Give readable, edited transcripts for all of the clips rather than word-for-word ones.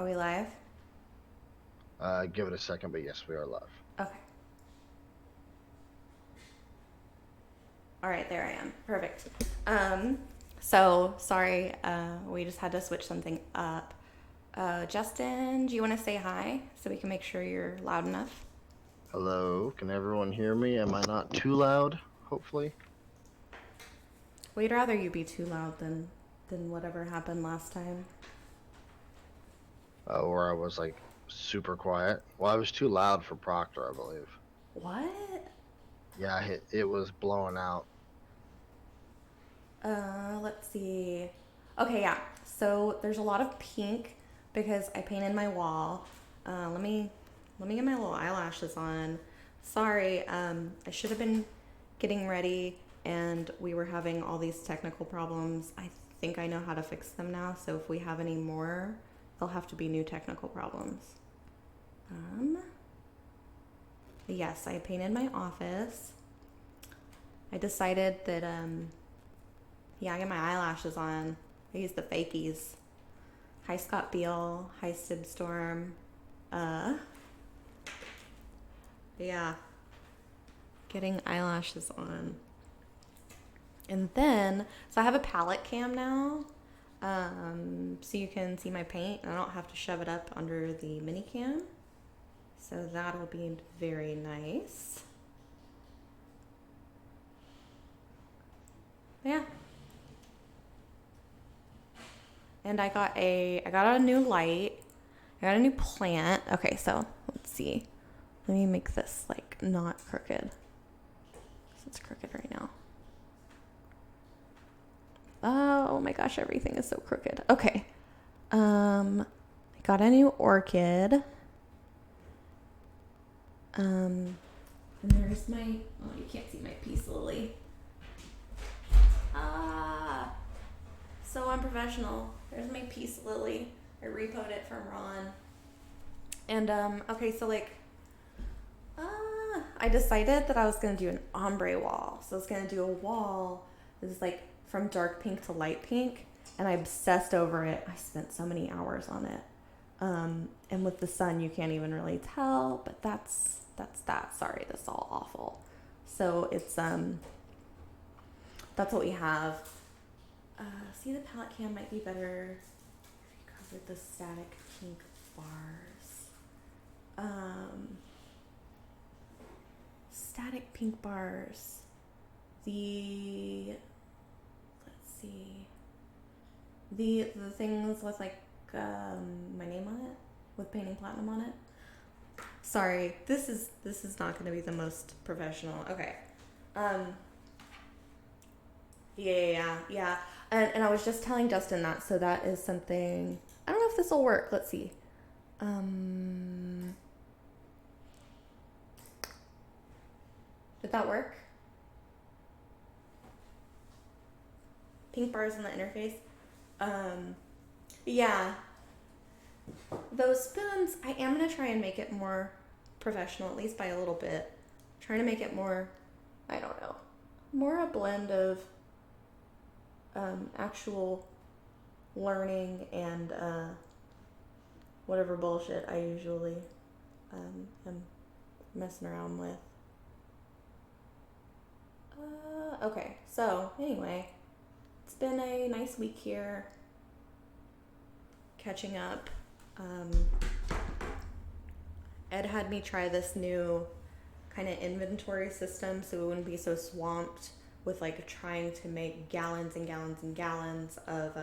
Are we live? Give it a second, but yes, we are live. Okay. All right, there I am. Perfect. So sorry, we just had to switch something up. Justin, do you want to say hi so we can make sure you're loud enough? Hello, can everyone hear me? Am I not too loud? Hopefully. We'd rather you be too loud than whatever happened last time. Or I was like super quiet. Well, I was too loud for Proctor, I believe. What? Yeah, it was blowing out. Let's see. Okay, yeah. So there's a lot of pink because I painted my wall. Let me get my little eyelashes on. Sorry, I should have been getting ready and we were having all these technical problems. I think I know how to fix them now, so if we have any more, they'll have to be new technical problems. Um, yes, I painted my office. I decided that yeah, I got my eyelashes on. I use the fakies. Hi Scott Beal. Hi Sibstorm. Yeah. Getting eyelashes on. And then, so I have a palette cam now. So you can see my paint. I don't have to shove it up under the mini cam. So that'll be very nice. Yeah. And I got a new light. I got a new plant. Okay, so let's see. Let me make this like not crooked. It's crooked right now. Oh my gosh, everything is so crooked. Okay. I got a new orchid. And there's my, oh, you can't see my peace lily. Ah, so unprofessional. There's my peace lily. I repoed it from Ron. And okay, so like I decided that I was gonna do an ombre wall. So I was gonna do a wall that's like from dark pink to light pink, and I obsessed over it. I spent so many hours on it. And with the sun, you can't even really tell, but that's that. Sorry, that's all awful. So it's that's what we have. See, the palette cam might be better if you covered the static pink bars. Static pink bars. Let's see. The things with like my name on it, with painting platinum on it. Sorry, this is not going to be the most professional. Okay. Yeah. And I was just telling Justin that, so that is something. I don't know if this will work. Let's see. Did that work? Pink bars in the interface. Yeah. Those spoons, I am going to try and make it more professional, at least by a little bit. Trying to make it more, I don't know, more a blend of actual learning and whatever bullshit I usually am messing around with. Okay, so anyway, it's been a nice week here, catching up. Ed had me try this new kind of inventory system so we wouldn't be so swamped with like trying to make gallons and gallons and gallons of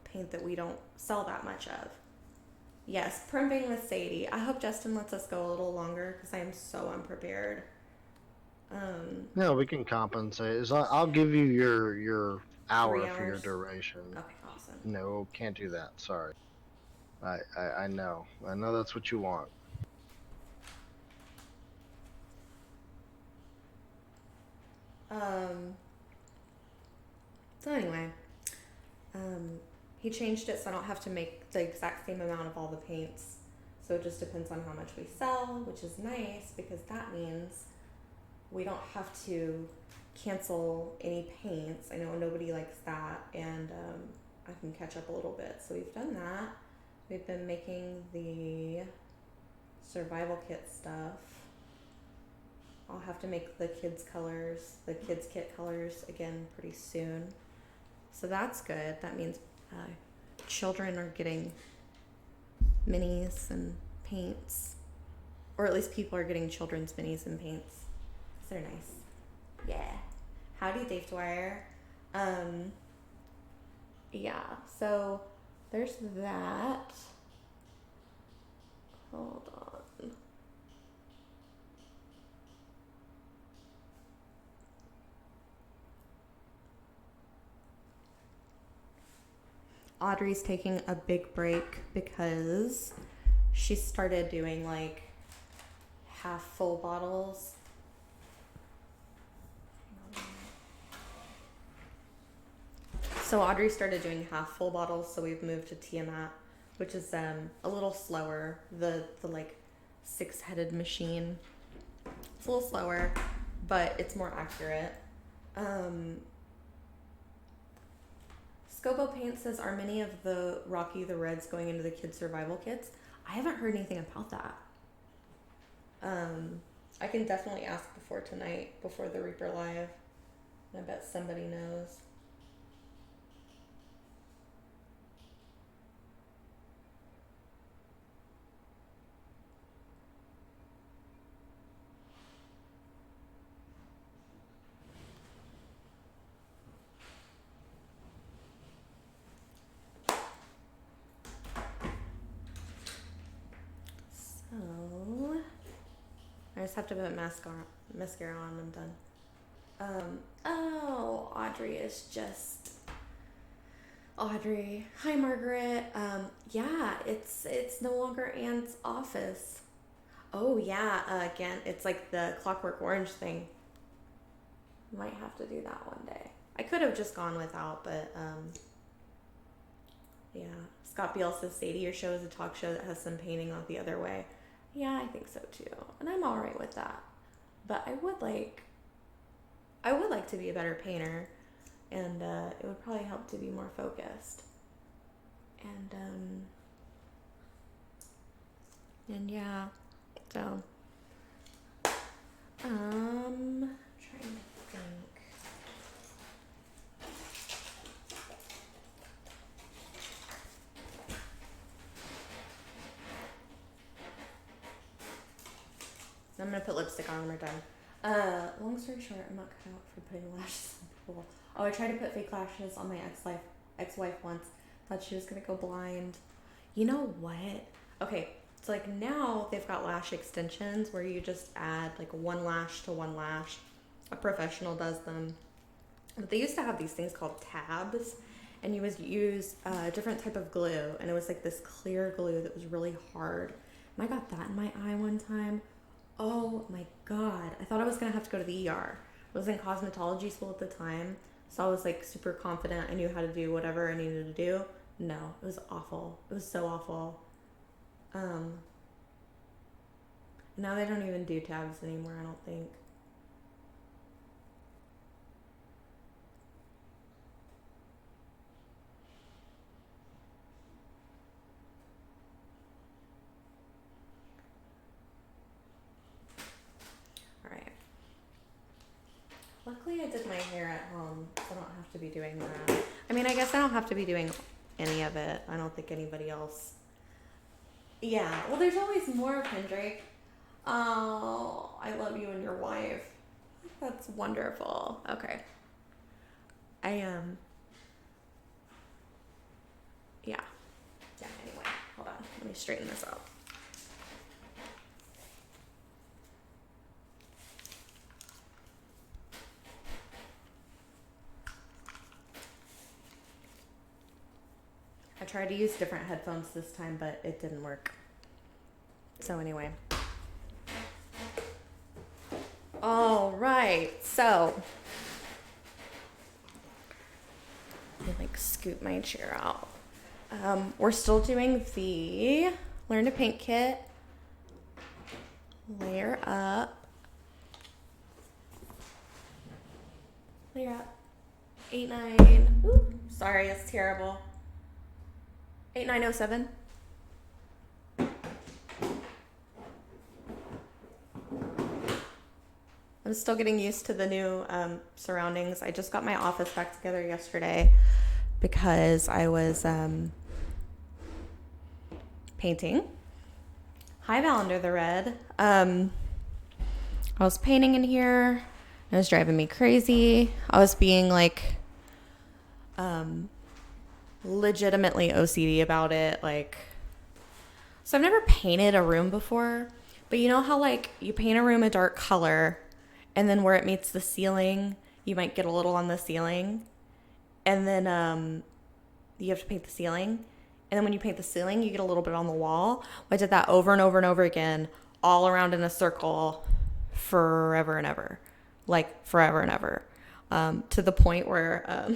paint that we don't sell that much of. Yes, primping with Sadie. I hope Justin lets us go a little longer because I am so unprepared. No, we can compensate. I'll give you your hour 3 for your hours. duration. Okay, awesome. No, can't do that. Sorry. I know. I know that's what you want. So anyway, he changed it so I don't have to make the exact same amount of all the paints. So it just depends on how much we sell, which is nice because that means we don't have to cancel any paints. I know nobody likes that, and I can catch up a little bit. So we've done that. We've been making the survival kit stuff. I'll have to make the kids kit colors again pretty soon. So that's good. That means children are getting minis and paints. Or at least people are getting children's minis and paints. They're nice. Yeah. Howdy, Dave Dwyer. Yeah, so there's that. Hold on. Audrey's taking a big break because she started doing like half full bottles. So Audrey started doing half full bottles, so we've moved to Tiamat, which is a little slower. The like 6-headed machine. It's a little slower, but it's more accurate. Scobo Paint says, are many of the Rocky the Reds going into the kids' survival kits? I haven't heard anything about that. I can definitely ask before tonight, before the Reaper Live. I bet somebody knows. So, I just have to put mascara on. I'm done. Oh, Audrey is just Audrey. Hi, Margaret. Yeah, it's no longer Anne's office. Oh yeah, again, it's like the Clockwork Orange thing. Might have to do that one day. I could have just gone without, but yeah. Scott Beale says Sadie, your show is a talk show that has some painting out the other way. Yeah, I think so too, and I'm all right with that. But I would like to be a better painter, and it would probably help to be more focused. And yeah, so trying to think. I'm gonna put lipstick on when we're done. Long story short, I'm not cut out for putting lashes on people. Oh, I tried to put fake lashes on my ex-wife once. Thought she was gonna go blind. You know what? Okay, so like now they've got lash extensions where you just add like one lash to one lash. A professional does them. But they used to have these things called tabs, and you would use a different type of glue, and it was like this clear glue that was really hard. And I got that in my eye one time. Oh my God. I thought I was going to have to go to the ER. I was in cosmetology school at the time, so I was like super confident I knew how to do whatever I needed to do. No, it was awful. It was so awful. Now they don't even do tabs anymore, I don't think. Luckily, I did my hair at home, so I don't have to be doing that. I mean, I guess I don't have to be doing any of it. I don't think anybody else. Yeah, well, there's always more, Kendrick. Oh, I love you and your wife. That's wonderful. Okay. Yeah. Yeah, anyway, hold on. Let me straighten this out. I tried to use different headphones this time, but it didn't work. So anyway. All right, so let me like scoot my chair out. We're still doing the Learn to Paint kit. Layer up. 8, 9. Ooh, sorry, it's terrible. 8907. I'm still getting used to the new surroundings. I just got my office back together yesterday because I was painting. Hi, Val under the red. I was painting in here. It was driving me crazy. I was being like legitimately OCD about it. Like, so I've never painted a room before, but you know how like you paint a room a dark color and then where it meets the ceiling, you might get a little on the ceiling, and then you have to paint the ceiling, and then when you paint the ceiling, you get a little bit on the wall. I did that over and over and over again, all around in a circle, forever and ever, like forever and ever, to the point where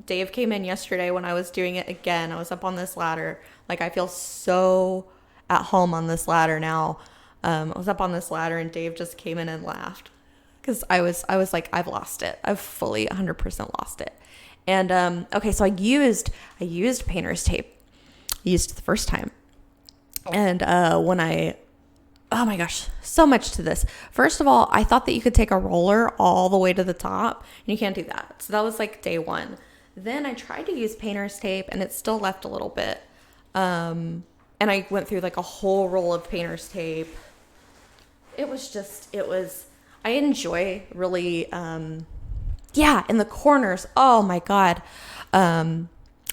Dave came in yesterday when I was doing it again. I was up on this ladder. Like, I feel so at home on this ladder now. I was up on this ladder and Dave just came in and laughed because I was like, I've lost it. I've fully 100% lost it. And okay, so I used painter's tape. I used it the first time. And oh my gosh, so much to this. First of all, I thought that you could take a roller all the way to the top, and you can't do that. So that was like day one. Then I tried to use painter's tape, and it still left a little bit. And I went through like a whole roll of painter's tape. I enjoy really, in the corners. Oh my God. I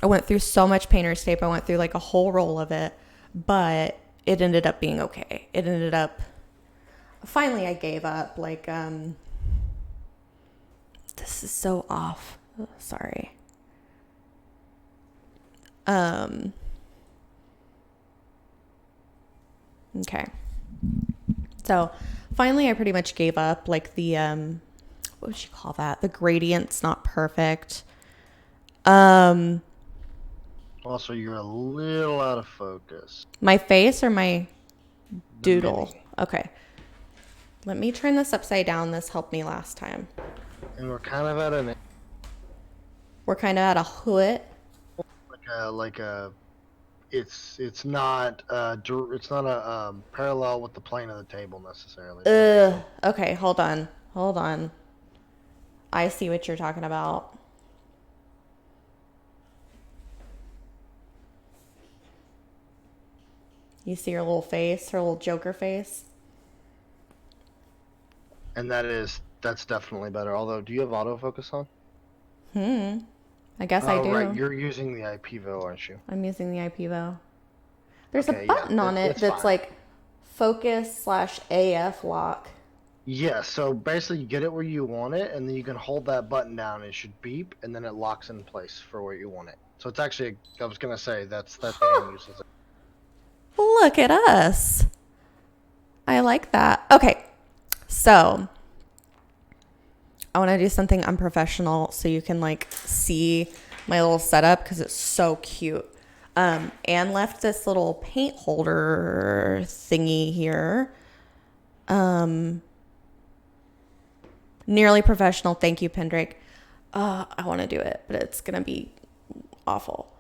went through so much painter's tape. I went through like a whole roll of it, but it ended up being okay. Finally I gave up. Like, this is so off. Oh, sorry. Okay. So finally I pretty much gave up. Like the, what would you call that? The gradient's not perfect. Also, you're a little out of focus. My face or my doodle? Okay. Let me turn this upside down. This helped me last time. And we're kind of at a what? It's not parallel with the plane of the table necessarily. Okay, hold on. I see what you're talking about. You see her little face, her little Joker face? And that's definitely better. Although, do you have autofocus on? I guess I do. Right, you're using the IPVO, aren't you? I'm using the IPVO. There's a button on it that's like focus/AF lock. Yeah, so basically you get it where you want it, and then you can hold that button down, and it should beep, and then it locks in place for where you want it. So it's actually, I was going to say, that's the end uses it. Look at us. I like that. Okay, so I want to do something unprofessional so you can like see my little setup because it's so cute. Anne left this little paint holder thingy here. Nearly professional. Thank you, Pendrake. I want to do it, but it's going to be awful.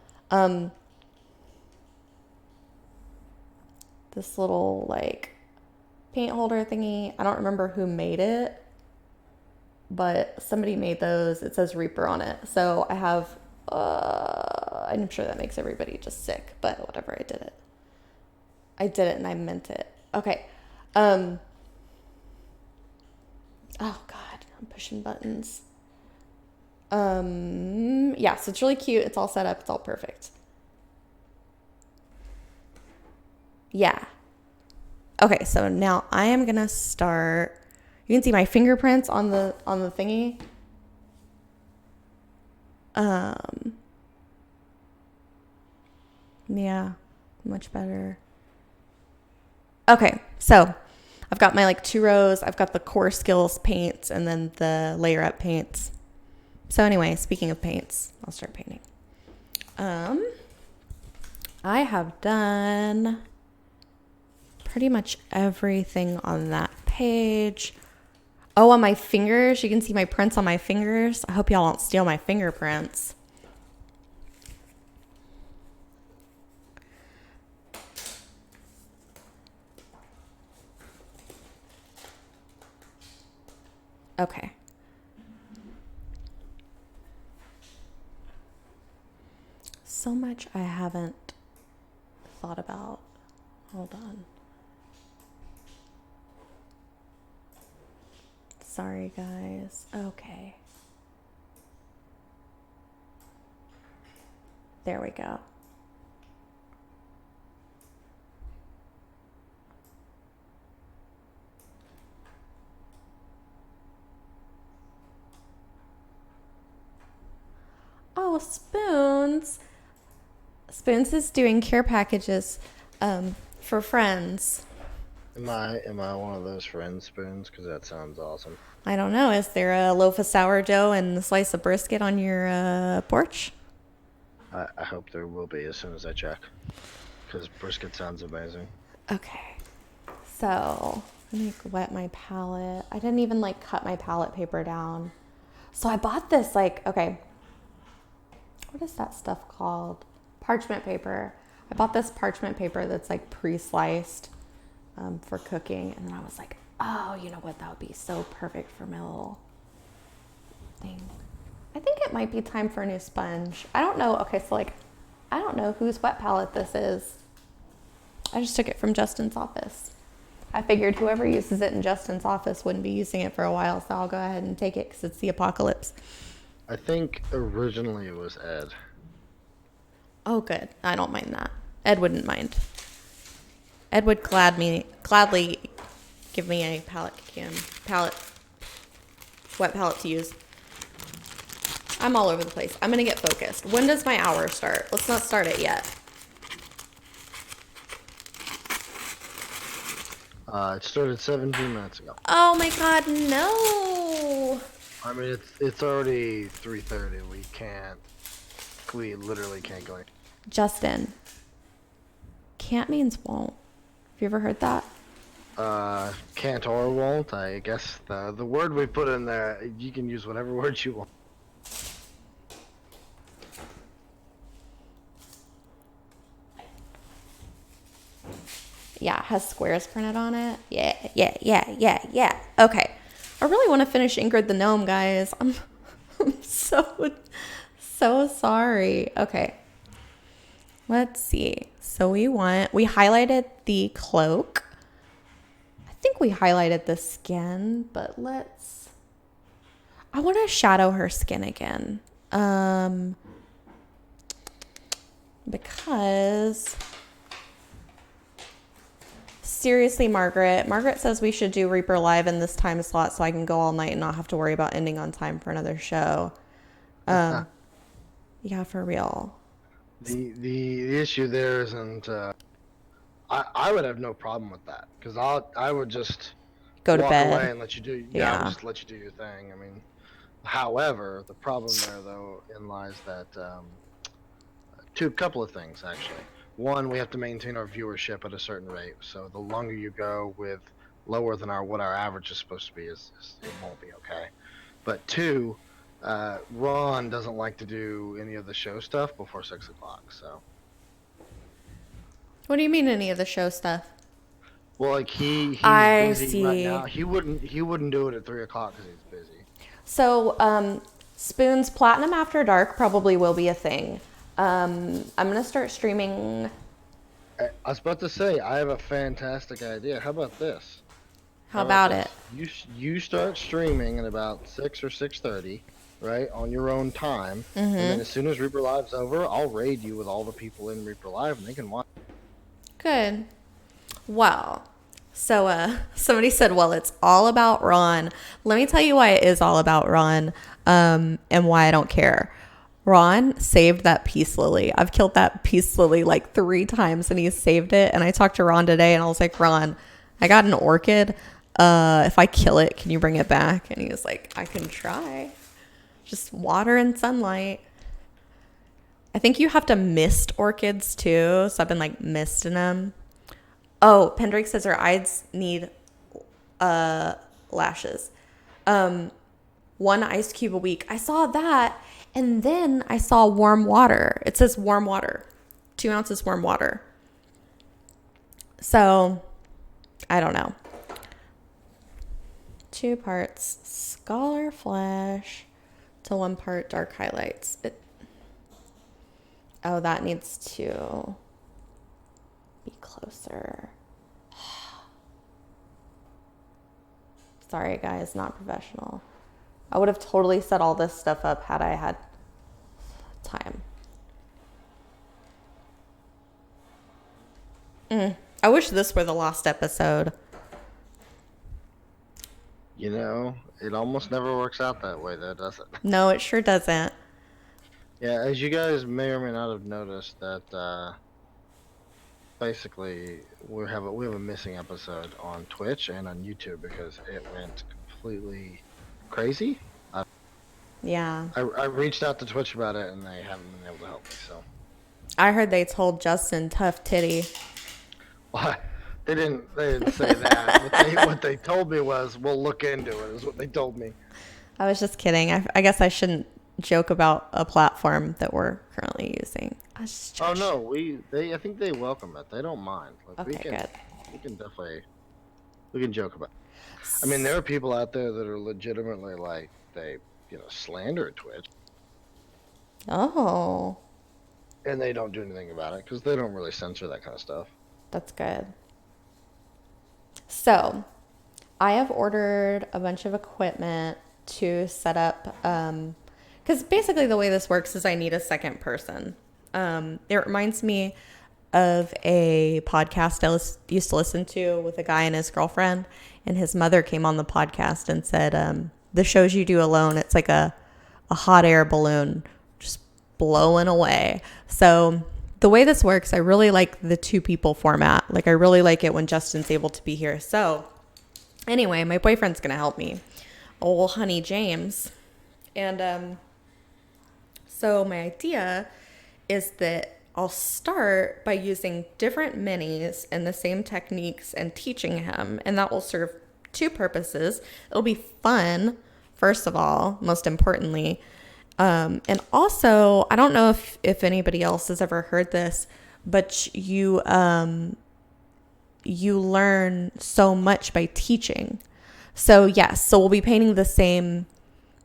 This little like paint holder thingy. I don't remember who made it, but somebody made those. It says Reaper on it. So I have, I'm sure that makes everybody just sick, but whatever, I did it and I meant it. Okay. Oh God, I'm pushing buttons. Yeah, so it's really cute. It's all set up. It's all perfect. Yeah. Okay, so now I am going to start. You can see my fingerprints on the thingy. Yeah, much better. Okay, so I've got my like 2 rows. I've got the core skills paints and then the layer up paints. So anyway, speaking of paints, I'll start painting. I have done pretty much everything on that page. Oh, on my fingers, you can see my prints on my fingers. I hope y'all don't steal my fingerprints. Okay. So much I haven't thought about. Hold on. Sorry, guys. Okay. There we go. Oh, Spoons. Spoons is doing care packages for friends. Am I one of those friend spoons? Because that sounds awesome. I don't know. Is there a loaf of sourdough and a slice of brisket on your porch? I hope there will be as soon as I check. Because brisket sounds amazing. Okay. So, let me wet my palette. I didn't even like cut my palette paper down. So I bought this okay. What is that stuff called? Parchment paper. I bought this parchment paper that's like pre-sliced for cooking. And then I was like, oh, you know what? That would be so perfect for my little thing. I think it might be time for a new sponge. I don't know. Okay, so I don't know whose wet palette this is. I just took it from Justin's office. I figured whoever uses it in Justin's office wouldn't be using it for a while, so I'll go ahead and take it because it's the apocalypse. I think originally it was Ed. Oh, good. I don't mind that. Ed wouldn't mind. Ed would gladly give me a wet palette to use. I'm all over the place. I'm going to get focused. When does my hour start? Let's not start it yet. It started 17 minutes ago. Oh my God, no. I mean, it's already 3:30. We literally can't go. Justin, can't means won't. Have you ever heard that? Can't or won't. I guess the word we put in there, you can use whatever word you want. Yeah, it has squares printed on it. Yeah. Okay. I really want to finish Ingrid the Gnome, guys. I'm so sorry. Okay. Let's see. So we highlighted the cloak. I think we highlighted the skin, but I want to shadow her skin again. Because seriously, Margaret says we should do Reaper Live in this time slot so I can go all night and not have to worry about ending on time for another show. Yeah, for real. The issue there isn't. I would have no problem with that because I would just go to walk bed away and let you do. Yeah, I would just let you do your thing. I mean, however, the problem there though lies that couple of things actually. One, we have to maintain our viewership at a certain rate. So the longer you go with lower than what our average is supposed to be, it won't be okay. But two, Ron doesn't like to do any of the show stuff before 6 o'clock. So. What do you mean any of the show stuff? Well, like he's I busy see. right now. He wouldn't do it at 3 o'clock because he's busy. So Spoon's Platinum After Dark probably will be a thing. I'm gonna start streaming. I was about to say I have a fantastic idea. How about this? How about this? it? You start streaming at about 6 or 6:30, right, on your own time, and then as soon as Reaper Live's over, I'll raid you with all the people in Reaper Live, and they can watch. Good. Well, so somebody said, well, it's all about Ron. Let me tell you why it is all about Ron, and why I don't care. Ron saved that peace lily. I've killed that peace lily like 3 times and he saved it. And I talked to Ron today and I was like, Ron, I got an orchid. If I kill it, can you bring it back? And he was like, I can try. Just water and sunlight. I think you have to mist orchids too. So I've been like misting them. Oh, Pendrake says her eyes need lashes. 1 ice cube a week. I saw that. And then I saw warm water. It says warm water. 2 ounces warm water. So, I don't know. 2 parts Scholar Flash to 1 part dark highlights. Oh, that needs to be closer. Sorry, guys, not professional. I would have totally set all this stuff up had I had time. I wish this were the last episode. You know, it almost never works out that way, though, does it? No, it sure doesn't. Yeah, as you guys may or may not have noticed, that basically we have a missing episode on Twitch and on YouTube because it went completely crazy. Yeah. I reached out to Twitch about it, and they haven't been able to help me. So I heard they told Justin tough titty. well, they didn't say that. What they told me was, we'll look into it, is what they told me. I was just kidding. I guess I shouldn't joke about a platform that we're currently using. Oh no, I think they welcome it. They don't mind. Like, okay, good. We can definitely joke about it. I mean, there are people out there that are legitimately like they slander Twitch. Oh. And they don't do anything about it because they don't really censor that kind of stuff. That's good. So, I have ordered a bunch of equipment to set up, because basically the way this works is I need a second person. It reminds me of a podcast I used to listen to with a guy and his girlfriend, and his mother came on the podcast and said, the shows you do alone, it's like a hot air balloon just blowing away. So the way this works, I really like the 2 people format. Like, I really like it when Justin's able to be here. So anyway, my boyfriend's going to help me. Old honey James. And so my idea is that I'll start by using different minis and the same techniques and teaching him. And that will serve 2 purposes. It'll be fun, first of all, most importantly. And also, I don't know if anybody else has ever heard this, but you learn so much by teaching. So yes, so we'll be painting the same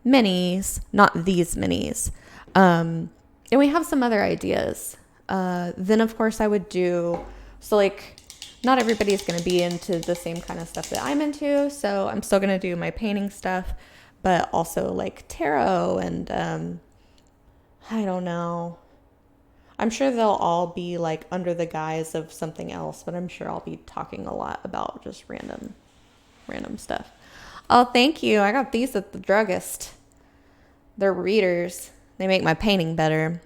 minis, not these minis. And we have some other ideas. Then of course I would do, so like, not everybody's going to be into the same kind of stuff that I'm into. So I'm still going to do my painting stuff, but also like tarot and, I don't know. I'm sure they'll all be like under the guise of something else, but I'm sure I'll be talking a lot about just random stuff. Oh, thank you. I got these at the druggist. They're readers. They make my painting better.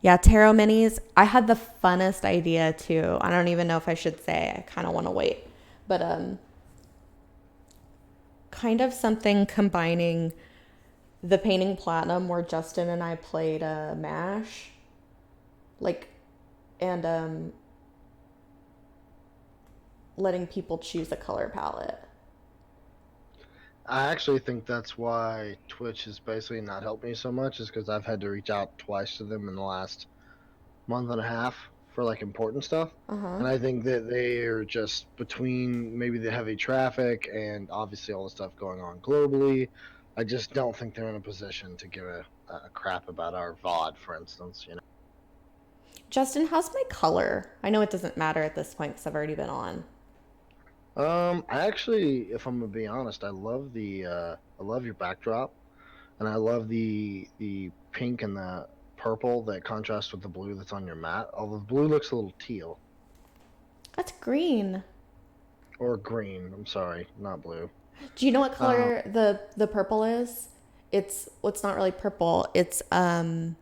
Yeah, tarot minis. I had the funnest idea too. I don't even know if I should say. I kind of want to wait. But kind of something combining the painting platinum where Justin and I played MASH. Like, and letting people choose a color palette. I actually think that's why Twitch has basically not helped me so much, is because I've had to reach out twice to them in the last month and a half for like important stuff. And I think that they are just, between maybe the heavy traffic and obviously all the stuff going on globally, I just don't think they're in a position to give a crap about our VOD, for instance, Justin, how's my color? I know it doesn't matter at this point because I've already been on. I actually, if I'm gonna be honest, I love your backdrop, and I love the pink and the purple that contrasts with the blue that's on your mat. Although the blue looks a little teal. That's green. Or green. I'm sorry, not blue. Do you know what color the purple is? It's not really purple. It's Drow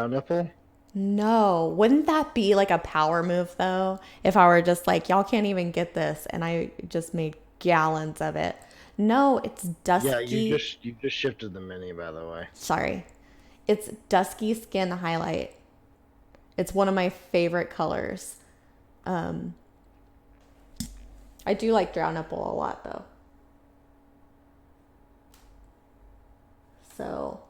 nipple? No. Wouldn't that be like a power move though? If I were just like, y'all can't even get this, and I just made gallons of it. No, it's dusky. Yeah, you just shifted the mini, by the way. Sorry. It's dusky skin highlight. It's one of my favorite colors. I do like Drow nipple a lot though. So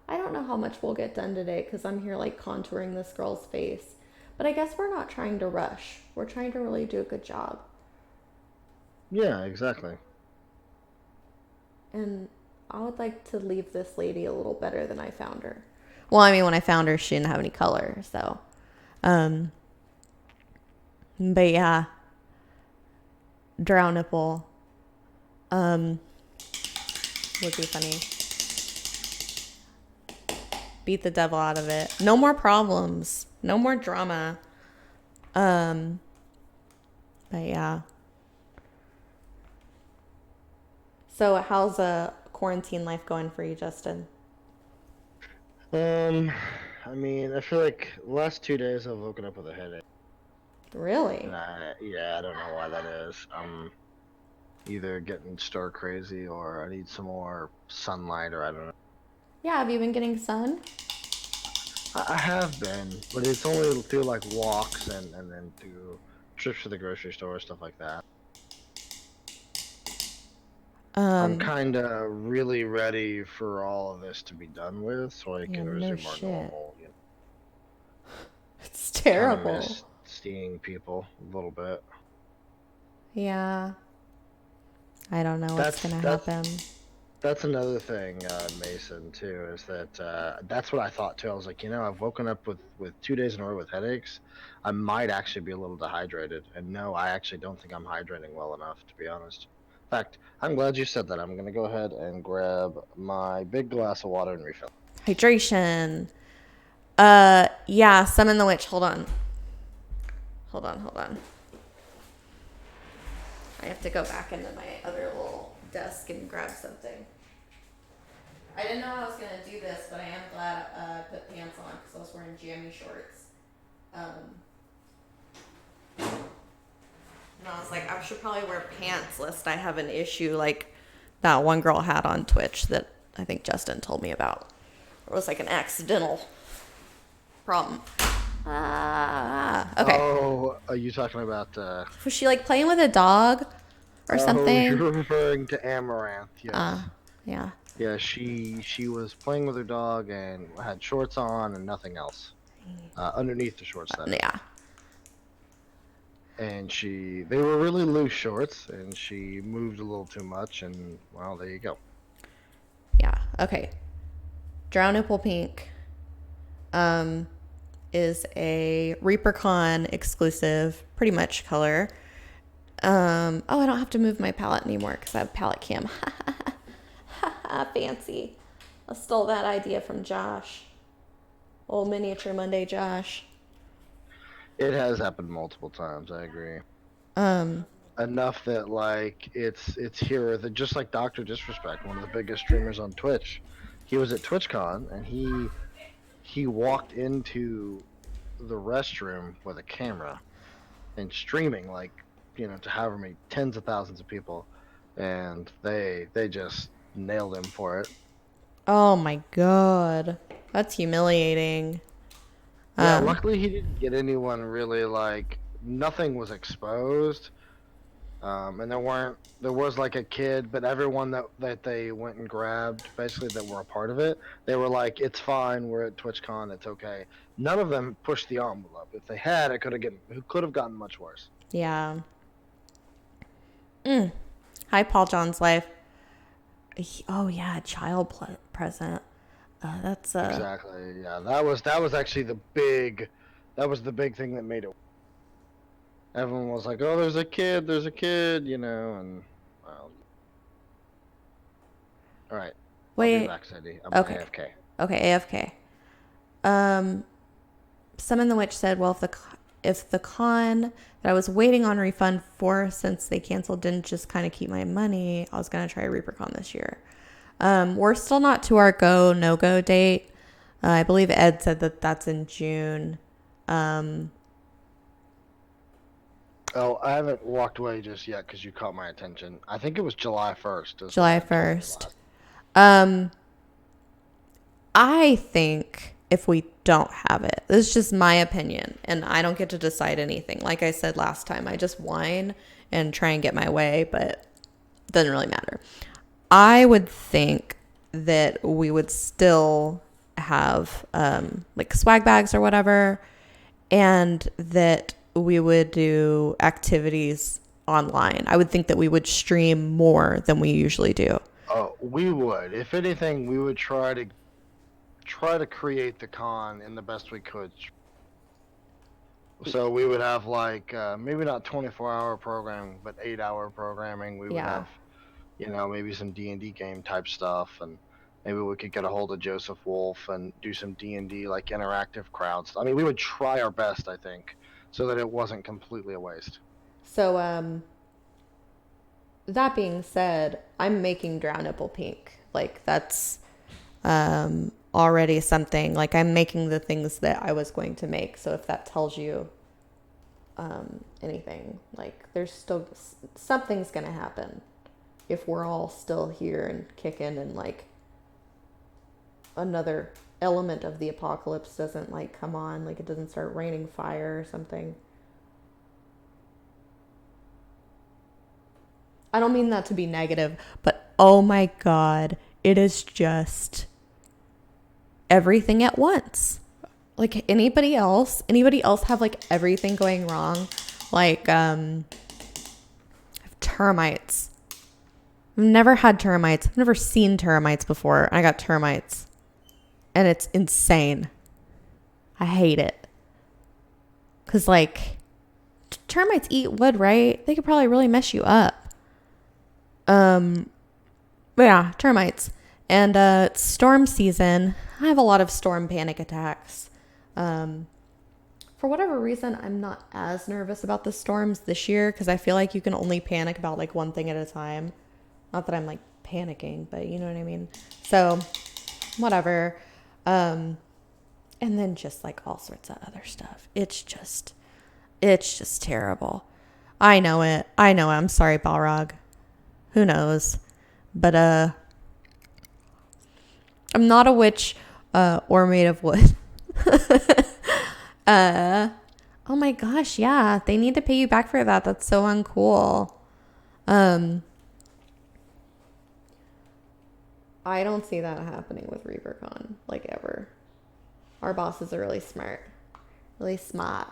I don't know how much we'll get done today because I'm here like contouring this girl's face. But I guess we're not trying to rush. We're trying to really do a good job. Yeah, exactly. And I would like to leave this lady a little better than I found her. Well, I mean, when I found her, she didn't have any color, so. But yeah, drow nipple. Would be funny. Beat the devil out of it. No more problems. No more drama. But yeah. So how's quarantine life going for you, Justin? I mean, I feel like the last 2 days I've woken up with a headache. Really? And I don't know why that is. I'm either getting stir crazy or I need some more sunlight or I don't know. Yeah, have you been getting sun? I have been, but it's only through like walks and then through trips to the grocery store, stuff like that. I'm kind of really ready for all of this to be done with so I can resume our normal, It's terrible. Kind of miss seeing people a little bit. Yeah. I don't know what's going to happen. That's another thing, Mason, too, is that that's what I thought, too. I was like, I've woken up with 2 days in a row with headaches. I might actually be a little dehydrated. And no, I actually don't think I'm hydrating well enough, to be honest. In fact, I'm glad you said that. I'm going to go ahead and grab my big glass of water and refill. Hydration. Yeah, summon the witch. Hold on. I have to go back into my other little desk and grab something. I didn't know I was going to do this, but I am glad I put pants on because I was wearing jammy shorts. And I was like, I should probably wear pants lest I have an issue like that one girl had on Twitch that I think Justin told me about. It was like an accidental problem. Okay. Oh, are you talking about... Was she like playing with a dog or something? You're referring to Amaranth, yes. Yeah. Yeah, she was playing with her dog and had shorts on and nothing else. Underneath the shorts, that is. Yeah. And they were really loose shorts, and she moved a little too much, and, well, there you go. Yeah, okay. Drow Nipple Pink is a ReaperCon exclusive, pretty much color. I don't have to move my palette anymore because I have palette cam. Fancy. I stole that idea from Josh. Old Miniature Monday Josh. It has happened multiple times, I agree. Enough that, like, it's here, that just like Dr. Disrespect, one of the biggest streamers on Twitch, he was at TwitchCon, and he walked into the restroom with a camera and streaming, like, to however many tens of thousands of people, and they just nailed him for it. Oh my god, that's humiliating. Yeah, luckily he didn't get anyone really, like, nothing was exposed, and there was like a kid, but everyone that they went and grabbed, basically, that were a part of it, they were like, it's fine, we're at TwitchCon, it's okay. None of them pushed the envelope. If they had, it could have gotten much worse. Yeah. Hi, Paul John's life. Oh yeah, child present. That's exactly, yeah. That was actually the big thing that made it. Everyone was like, "Oh, there's a kid," and well. All right. Wait. I'll be back, Sadie. I'm okay. AFK. Okay, AFK. Summon the Witch said, "Well, if the con that I was waiting on refund for since they canceled didn't just kind of keep my money, I was gonna try ReaperCon this year." We're still not to our no-go date. I believe Ed said that's in June. Oh, I haven't walked away just yet because you caught my attention. I think it was July 1st. July 1st. I think if we don't have it, this is just my opinion, and I don't get to decide anything. Like I said last time, I just whine and try and get my way, but it doesn't really matter. I would think that we would still have like swag bags or whatever, and that we would do activities online. I would think that we would stream more than we usually do. Oh, we would. If anything, we would try to create the con in the best we could. So we would have like maybe not 24-hour programming, but 8-hour programming. We would have, maybe some D&D game type stuff, and maybe we could get a hold of Joseph Wolf and do some D&D like interactive crowds. I mean, we would try our best, I think, so that it wasn't completely a waste. So that being said, I'm making Drow Nipple pink. Like that's already something. Like I'm making the things that I was going to make. So if that tells you anything, like there's still something's going to happen if we're all still here and kicking, and like another element of the apocalypse doesn't like come on, like it doesn't start raining fire or something. I don't mean that to be negative, but oh my God, it is just everything at once. Like anybody else have like everything going wrong? Like, I have termites. I've never had termites. I've never seen termites before. I got termites and it's insane. I hate it. 'Cause like termites eat wood, right? They could probably really mess you up. But yeah, termites. And it's storm season. I have a lot of storm panic attacks. For whatever reason, I'm not as nervous about the storms this year because I feel like you can only panic about like one thing at a time. Not that I'm like panicking, but you know what I mean? So whatever. And then just like all sorts of other stuff. It's just terrible. I know it. I'm sorry, Balrog. Who knows? But I'm not a witch or made of wood. Oh my gosh, yeah. They need to pay you back for that. That's so uncool. I don't see that happening with ReaperCon, like ever. Our bosses are really smart. Really smart.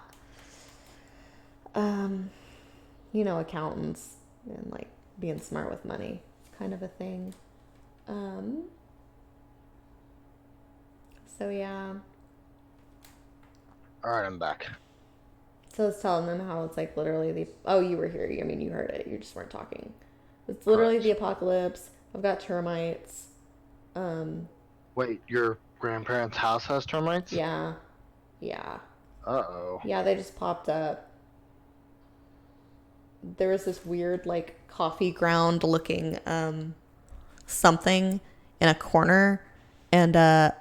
Accountants and like being smart with money. It's kind of a thing. So yeah. All right, I'm back. So it's telling them how it's like literally you were here. I mean, you heard it. You just weren't talking. It's literally the apocalypse. I've got termites. Wait, your grandparents' house has termites? Yeah. Yeah. Uh-oh. Yeah, they just popped up. There was this weird like coffee ground looking something in a corner, and I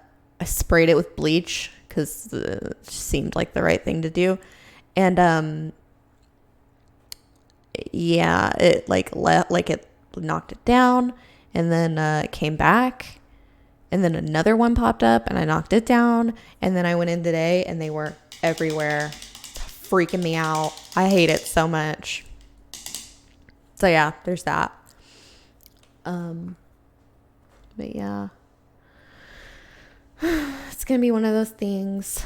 sprayed it with bleach because it seemed like the right thing to do. And it it knocked it down, and then it came back, and then another one popped up, and I knocked it down, and then I went in today, and they were everywhere, freaking me out. I hate it so much. So yeah, there's that. But yeah, it's gonna be one of those things.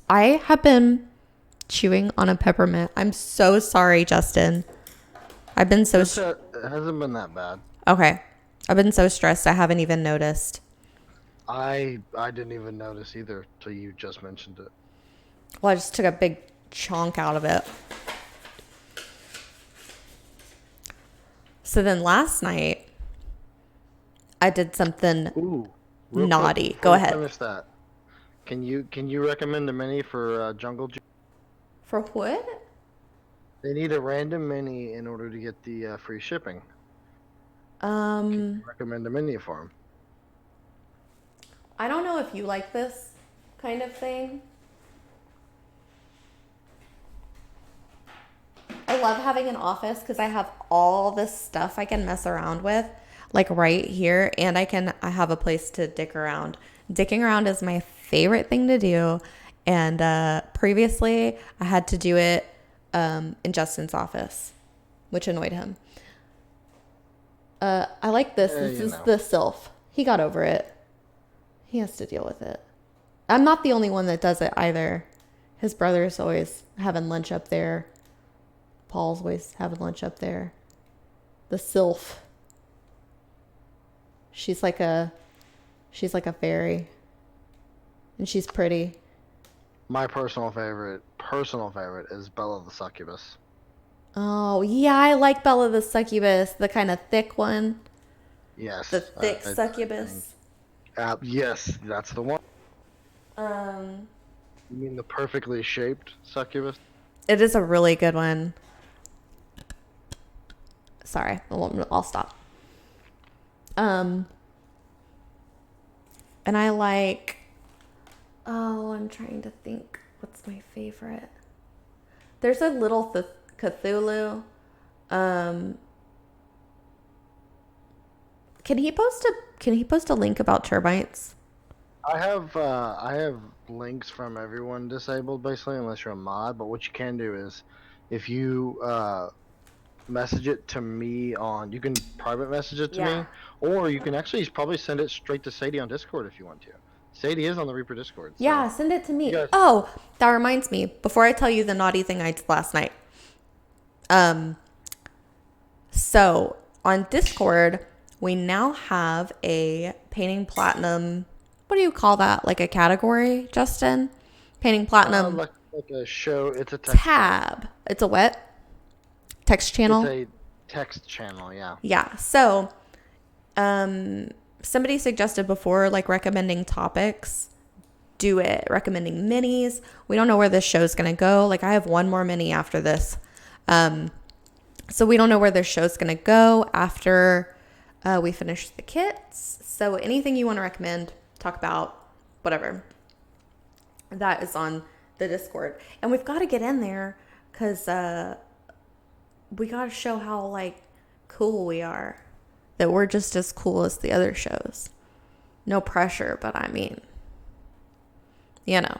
I have been chewing on a peppermint. I'm so sorry, Justin. I've been so... It hasn't been that bad. Okay. I've been so stressed, I haven't even noticed. I didn't even notice either till you just mentioned it. Well, I just took a big chunk out of it. So then last night, I did something naughty. Go ahead. Finish that. Can you recommend a mini for Jungle Juice? For what? They need a random mini in order to get the free shipping. Can you recommend a mini for them? I don't know if you like this kind of thing. I love having an office because I have all this stuff I can mess around with, like right here, and I have a place to dick around. Dicking around is my favorite thing to do, and previously I had to do it in Justin's office, which annoyed him. I like this. This is the sylph. He got over it. He has to deal with it. I'm not the only one that does it either. His brother's always having lunch up there. Paul's always having lunch up there. The sylph. She's like a fairy. And she's pretty. My personal favorite is Bella the succubus. Oh, yeah, I like Bella the succubus, the kind of thick one. Yes. The thick succubus. Yes, that's the one. Um, You mean the perfectly shaped succubus? it is a really good one. Sorry, I'll stop. And I like. Oh, I'm trying to think. What's my favorite? There's a little Cthulhu. Can he post a link about termites? I have links from everyone disabled basically, unless you're a mod. But what you can do is, if you message it to me you can private message it to me, or you can actually probably send it straight to Sadie on Discord if you want to. Sadie is on the Reaper Discord. So. Yeah, send it to me. Oh, that reminds me. Before I tell you the naughty thing I did last night. So on Discord, we now have a painting platinum. What do you call that? Like a category, Justin? Painting platinum. Like a show. It's a text tab. Channel. It's a what? Text channel? It's a text channel, yeah. Yeah. So, somebody suggested before, like recommending topics. Do it. Recommending minis. We don't know where this show's going to go. Like I have one more mini after this. So we don't know where this show's going to go after we finish the kits. So anything you want to recommend, talk about, whatever. That is on the Discord. And we've got to get in there because we got to show how like cool we are. That we're just as cool as the other shows. No pressure, but I mean, you know.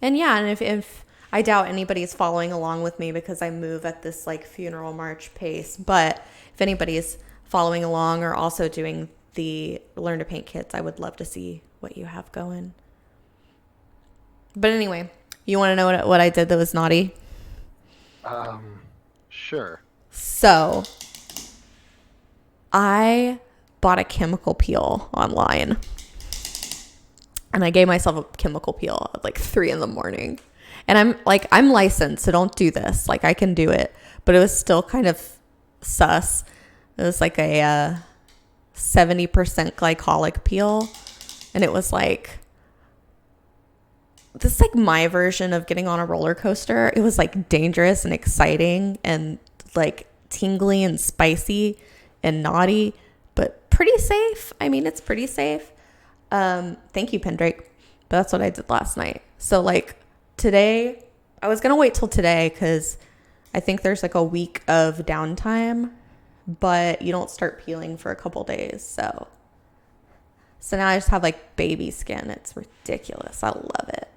And yeah, and if I doubt anybody's following along with me because I move at this like funeral march pace, but if anybody's following along or also doing the Learn to Paint kits, I would love to see what you have going. But anyway, you want to know what I did that was naughty? Sure. So, I bought a chemical peel online. And I gave myself a chemical peel at like 3 a.m. And I'm licensed, so don't do this. Like I can do it. But it was still kind of sus. It was like a 70% glycolic peel. And it was like, this is like my version of getting on a roller coaster. It was like dangerous and exciting and like tingly and spicy and naughty, but pretty safe. I mean, it's pretty safe. Thank you, Pendrake. But that's what I did last night. So like today, I was going to wait till today because I think there's like a week of downtime, but you don't start peeling for a couple days. So now I just have like baby skin. It's ridiculous. I love it.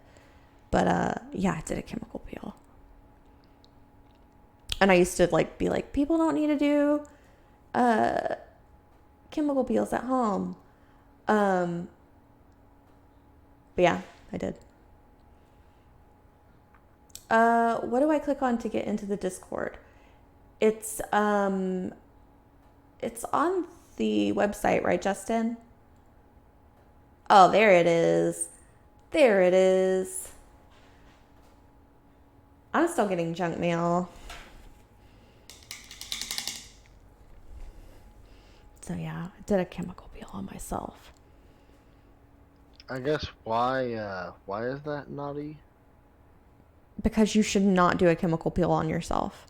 But yeah, I did a chemical peel. And I used to like be like, people don't need to do chemical peels at home. But yeah, I did. What do I click on to get into the Discord? It's on the website, right, Justin? Oh, there it is. There it is. I'm still getting junk mail. So yeah, I did a chemical peel on myself. I guess why is that naughty? Because you should not do a chemical peel on yourself.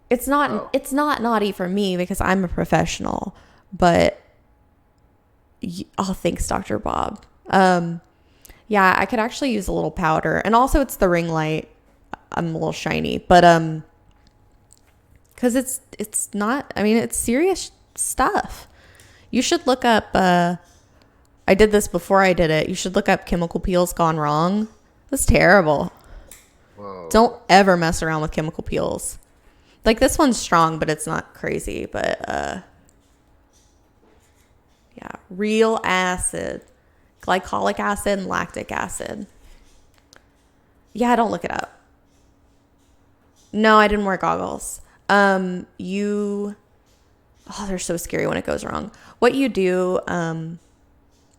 It's not naughty for me because I'm a professional, but thanks, Dr. Bob. Yeah, I could actually use a little powder, and also it's the ring light. I'm a little shiny, but because it's not. I mean, it's serious stuff. You should look up. I did this before I did it. You should look up chemical peels gone wrong. That's terrible. Whoa. Don't ever mess around with chemical peels. Like this one's strong, but it's not crazy. But yeah, real acid, glycolic acid, and lactic acid. Yeah, don't look it up. No, I didn't wear goggles. They're so scary when it goes wrong. What you do,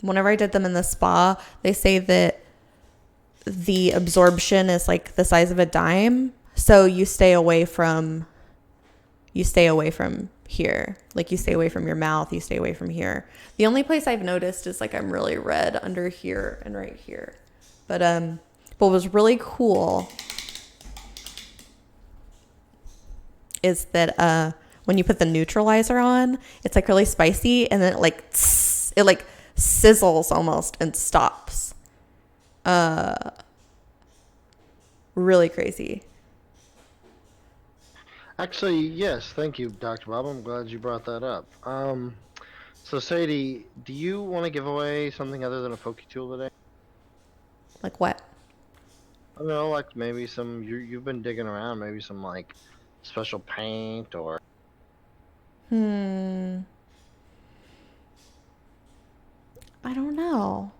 whenever I did them in the spa, they say that the absorption is like the size of a dime. So you stay away from here. Like you stay away from your mouth, you stay away from here. The only place I've noticed is like I'm really red under here and right here. But what was really cool is that when you put the neutralizer on, it's like really spicy, and then it like sizzles almost and stops. Really crazy. Actually, yes. Thank you, Dr. Bob. I'm glad you brought that up. So Sadie, do you want to give away something other than a Foki tool today? Like what? I don't know, like maybe some. You've been digging around. Maybe some like special paint or. I don't know.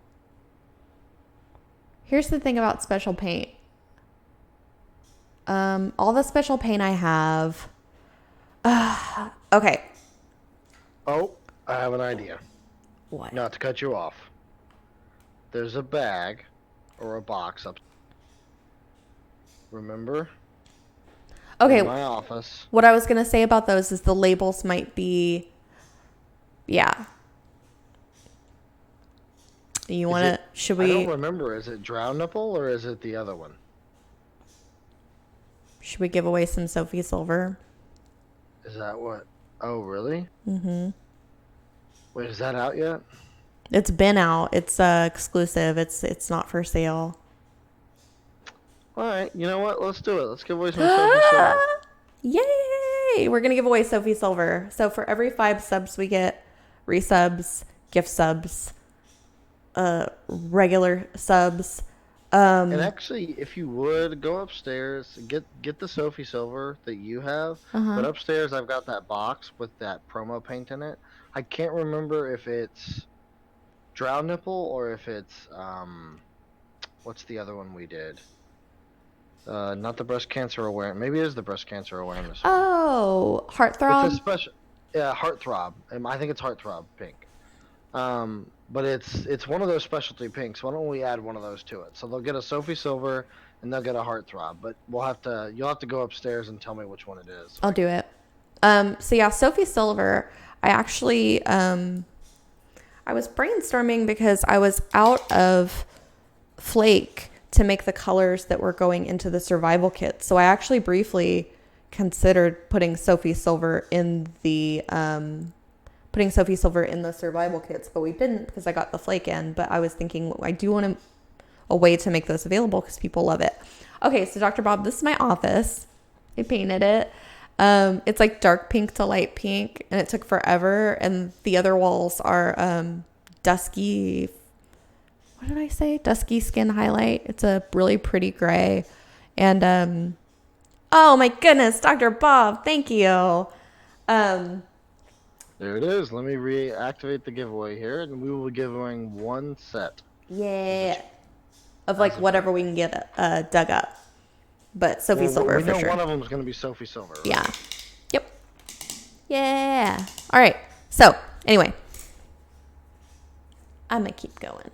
Here's the thing about special paint. All the special paint I have. Okay. Oh, I have an idea. What? Not to cut you off. There's a bag or a box up. Remember? Okay. In my office. What I was going to say about those is the labels might be, yeah. You want to, should we? I don't remember. Is it Drown Nipple or is it the other one? Should we give away some Sophie Silver? Is that what? Oh, really? Mm-hmm. Wait, is that out yet? It's been out. It's exclusive. It's not for sale. All right. You know what? Let's do it. Let's give away some Sophie Silver. Yay! We're going to give away Sophie Silver. So for every 5 subs we get resubs, gift subs, regular subs. And actually, if you would go upstairs, get the Sophie Silver that you have. But upstairs, I've got that box with that promo paint in it. I can't remember if it's Drown Nipple or if it's what's the other one we did? Not the breast cancer awareness. Maybe it is the breast cancer awareness. Oh, Heartthrob. It's a special, yeah, Heartthrob. I think it's Heartthrob pink. But it's one of those specialty pinks. Why don't we add one of those to it? So they'll get a Sophie Silver and they'll get a Heartthrob. But you'll have to go upstairs and tell me which one it is. I'll do it. So yeah, Sophie Silver. I actually I was brainstorming because I was out of flake to make the colors that were going into the survival kit. So I actually briefly considered putting Sophie Silver in the survival kits, but we didn't because I got the flake in. But I was thinking I do want a way to make those available because people love it. Okay, so Dr. Bob, this is my office. I painted it. It's like dark pink to light pink, and it took forever. And the other walls are dusky. What did I say? Dusky skin highlight. It's a really pretty gray. And oh my goodness, Dr. Bob, thank you. There it is. Let me reactivate the giveaway here, and we will be giving one set. Yeah. Of like whatever we can get dug up. But Sophie Silver for sure. We know one of them is going to be Sophie Silver. Right? Yeah. Yep. Yeah. All right. So anyway, I'm going to keep going.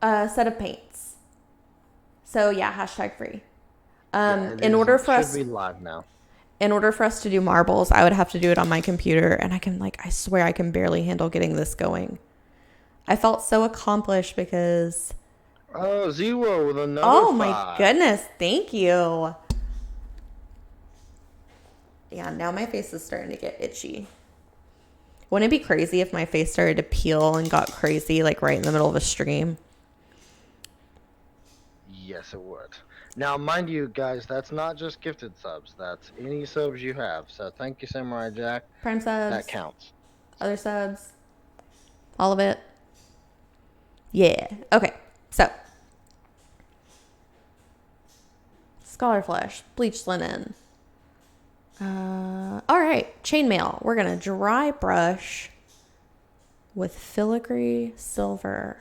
Set of paints. So yeah, hashtag free. In order for us, should be live now. In order for us to do marbles, I would have to do it on my computer, and I swear I can barely handle getting this going. I felt so accomplished because. Oh, Xiwo with another. Oh my 5. goodness! Thank you. Yeah, now my face is starting to get itchy. Wouldn't it be crazy if my face started to peel and got crazy, like right in the middle of a stream? Yes, it would. Now, mind you, guys, that's not just gifted subs. That's any subs you have. So thank you, Samurai Jack. Prime subs. That counts. Other subs. All of it. Yeah. Okay. So. Scholar Flesh. Bleached linen. All right. Chainmail. We're going to dry brush with filigree silver.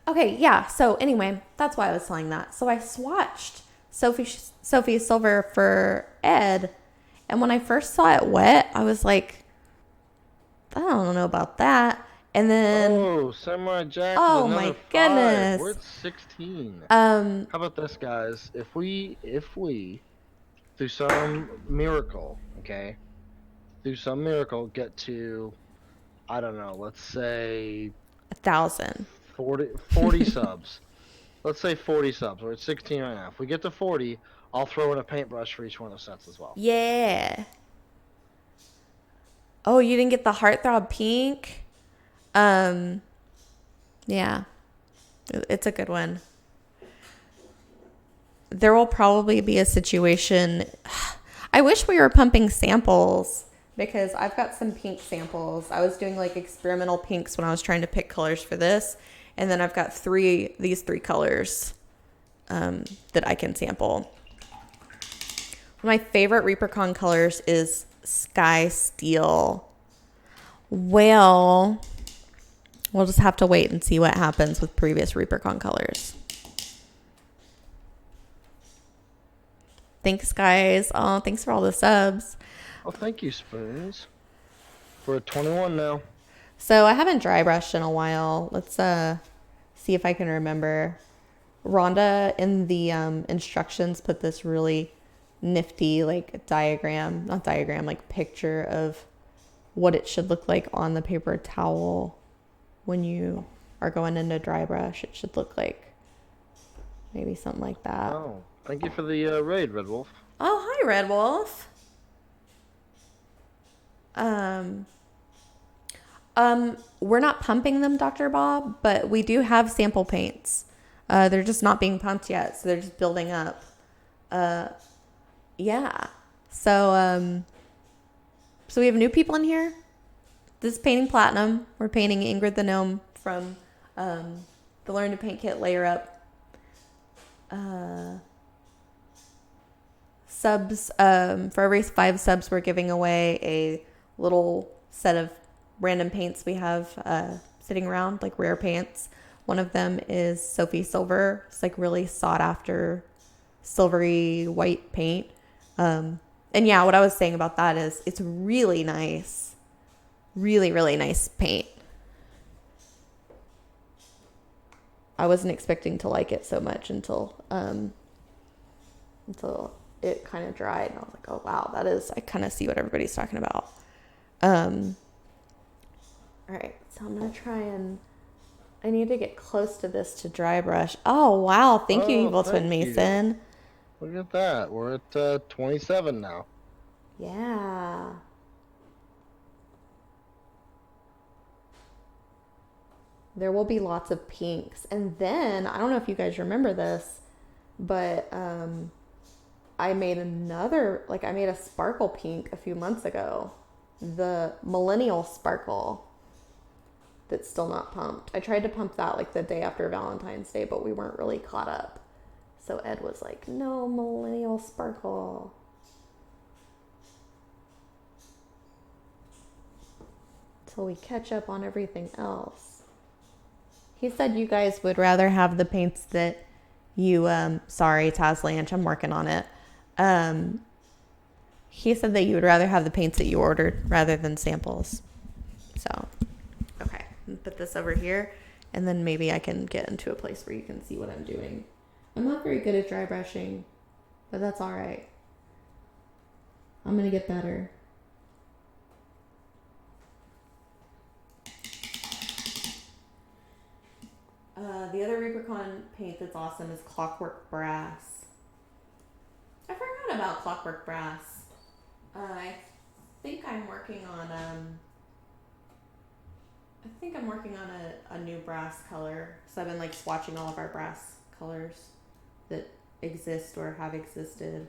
Okay, yeah. So anyway, that's why I was telling that. So I swatched Sophie Silver for Ed, and when I first saw it wet, I was like, I don't know about that. And then, Samurai Jack with oh another my 5. We're goodness. at 16. Um, How about this, guys? If we through some miracle, okay, through some miracle get to, I don't know, let's say 1,000. 40 subs. Let's say 40 subs. We're at 16 right now. If we get to 40, I'll throw in a paintbrush for each one of the sets as well. Yeah. Oh, you didn't get the heartthrob pink? Yeah. It's a good one. There will probably be a situation. I wish we were pumping samples because I've got some pink samples. I was doing like experimental pinks when I was trying to pick colors for this. And then I've got these three colors that I can sample. One of my favorite Reapercon colors is Sky Steel. Well, we'll just have to wait and see what happens with previous Reapercon colors. Thanks, guys. Oh, thanks for all the subs. Oh, thank you, Spoons. We're at 21 now. So I haven't dry brushed in a while. Let's see if I can remember. Rhonda in the instructions put this really nifty like picture of what it should look like on the paper towel when you are going into dry brush. It should look like maybe something like that. Oh, thank you for the raid, Red Wolf. Oh, hi, Red Wolf. We're not pumping them, Dr. Bob, but we do have sample paints. They're just not being pumped yet, so they're just building up. Yeah. So we have new people in here. This is painting Platinum. We're painting Ingrid the Gnome from the Learn to Paint Kit Layer Up. Subs, for every 5 subs, we're giving away a little set of random paints we have sitting around, like rare paints. One of them is Sophie Silver. It's like really sought after silvery white paint. And yeah, what I was saying about that is it's really nice. Really, really nice paint. I wasn't expecting to like it so much until it kind of dried, and I was like, oh wow, I kind of see what everybody's talking about. All right, so I'm gonna try and I need to get close to this to dry brush. Oh wow, thank you, Evil Twin Mason. Look at that, we're at 27 now. Yeah. There will be lots of pinks, and then I don't know if you guys remember this, but I made a sparkle pink a few months ago. The Millennial Sparkle that's still not pumped. I tried to pump that like the day after Valentine's Day, but we weren't really caught up. So Ed was like, no Millennial Sparkle. Till we catch up on everything else. He said you guys would rather have the paints that you, sorry, Tazlanch, I'm working on it. He said that you would rather have the paints that you ordered rather than samples. So, okay, put this over here, and then maybe I can get into a place where you can see what I'm doing. I'm not very good at dry brushing, but that's all right. I'm gonna get better. The other Reapercon paint that's awesome is Clockwork Brass. I forgot about Clockwork Brass. I think I'm working on a new brass color. So I've been like swatching all of our brass colors that exist or have existed.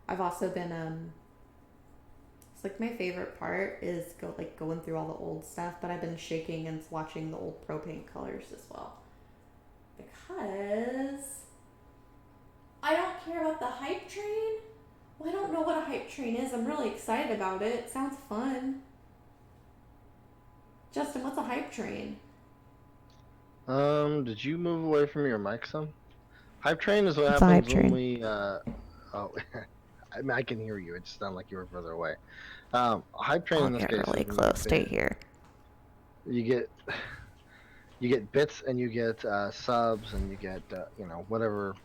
I've also been it's like my favorite part is going through all the old stuff, but I've been shaking and swatching the old pro paint colors as well. Because I don't care about the hype train. Well, I don't know what a hype train is. I'm really excited about it. It sounds fun. Justin, what's a hype train? Did you move away from your mic some? Hype train is what It's a hype happens when train. we, oh, I mean, I can hear you. It just sounded like you were further away. Hype train I'll in this get case really is when you close. Stay here. you get you get bits and you get subs and you get whatever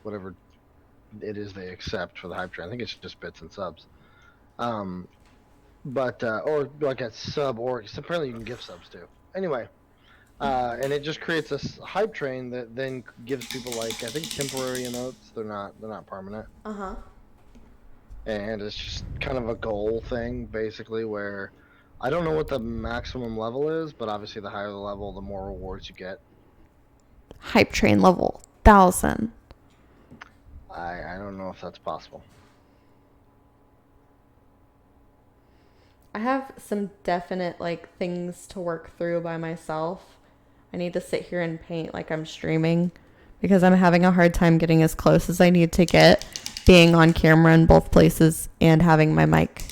it is they accept for the hype train. I think it's just bits and subs. Um, but or like a sub or apparently you can give subs too. Anyway, and it just creates a hype train that then gives people like I think temporary emotes. They're not permanent. Uh-huh. And it's just kind of a goal thing basically where I don't know what the maximum level is, but obviously the higher the level, the more rewards you get. Hype train level 1,000. I don't know if that's possible. I have some definite like things to work through by myself. I need to sit here and paint like I'm streaming because I'm having a hard time getting as close as I need to get, being on camera in both places and having my mic.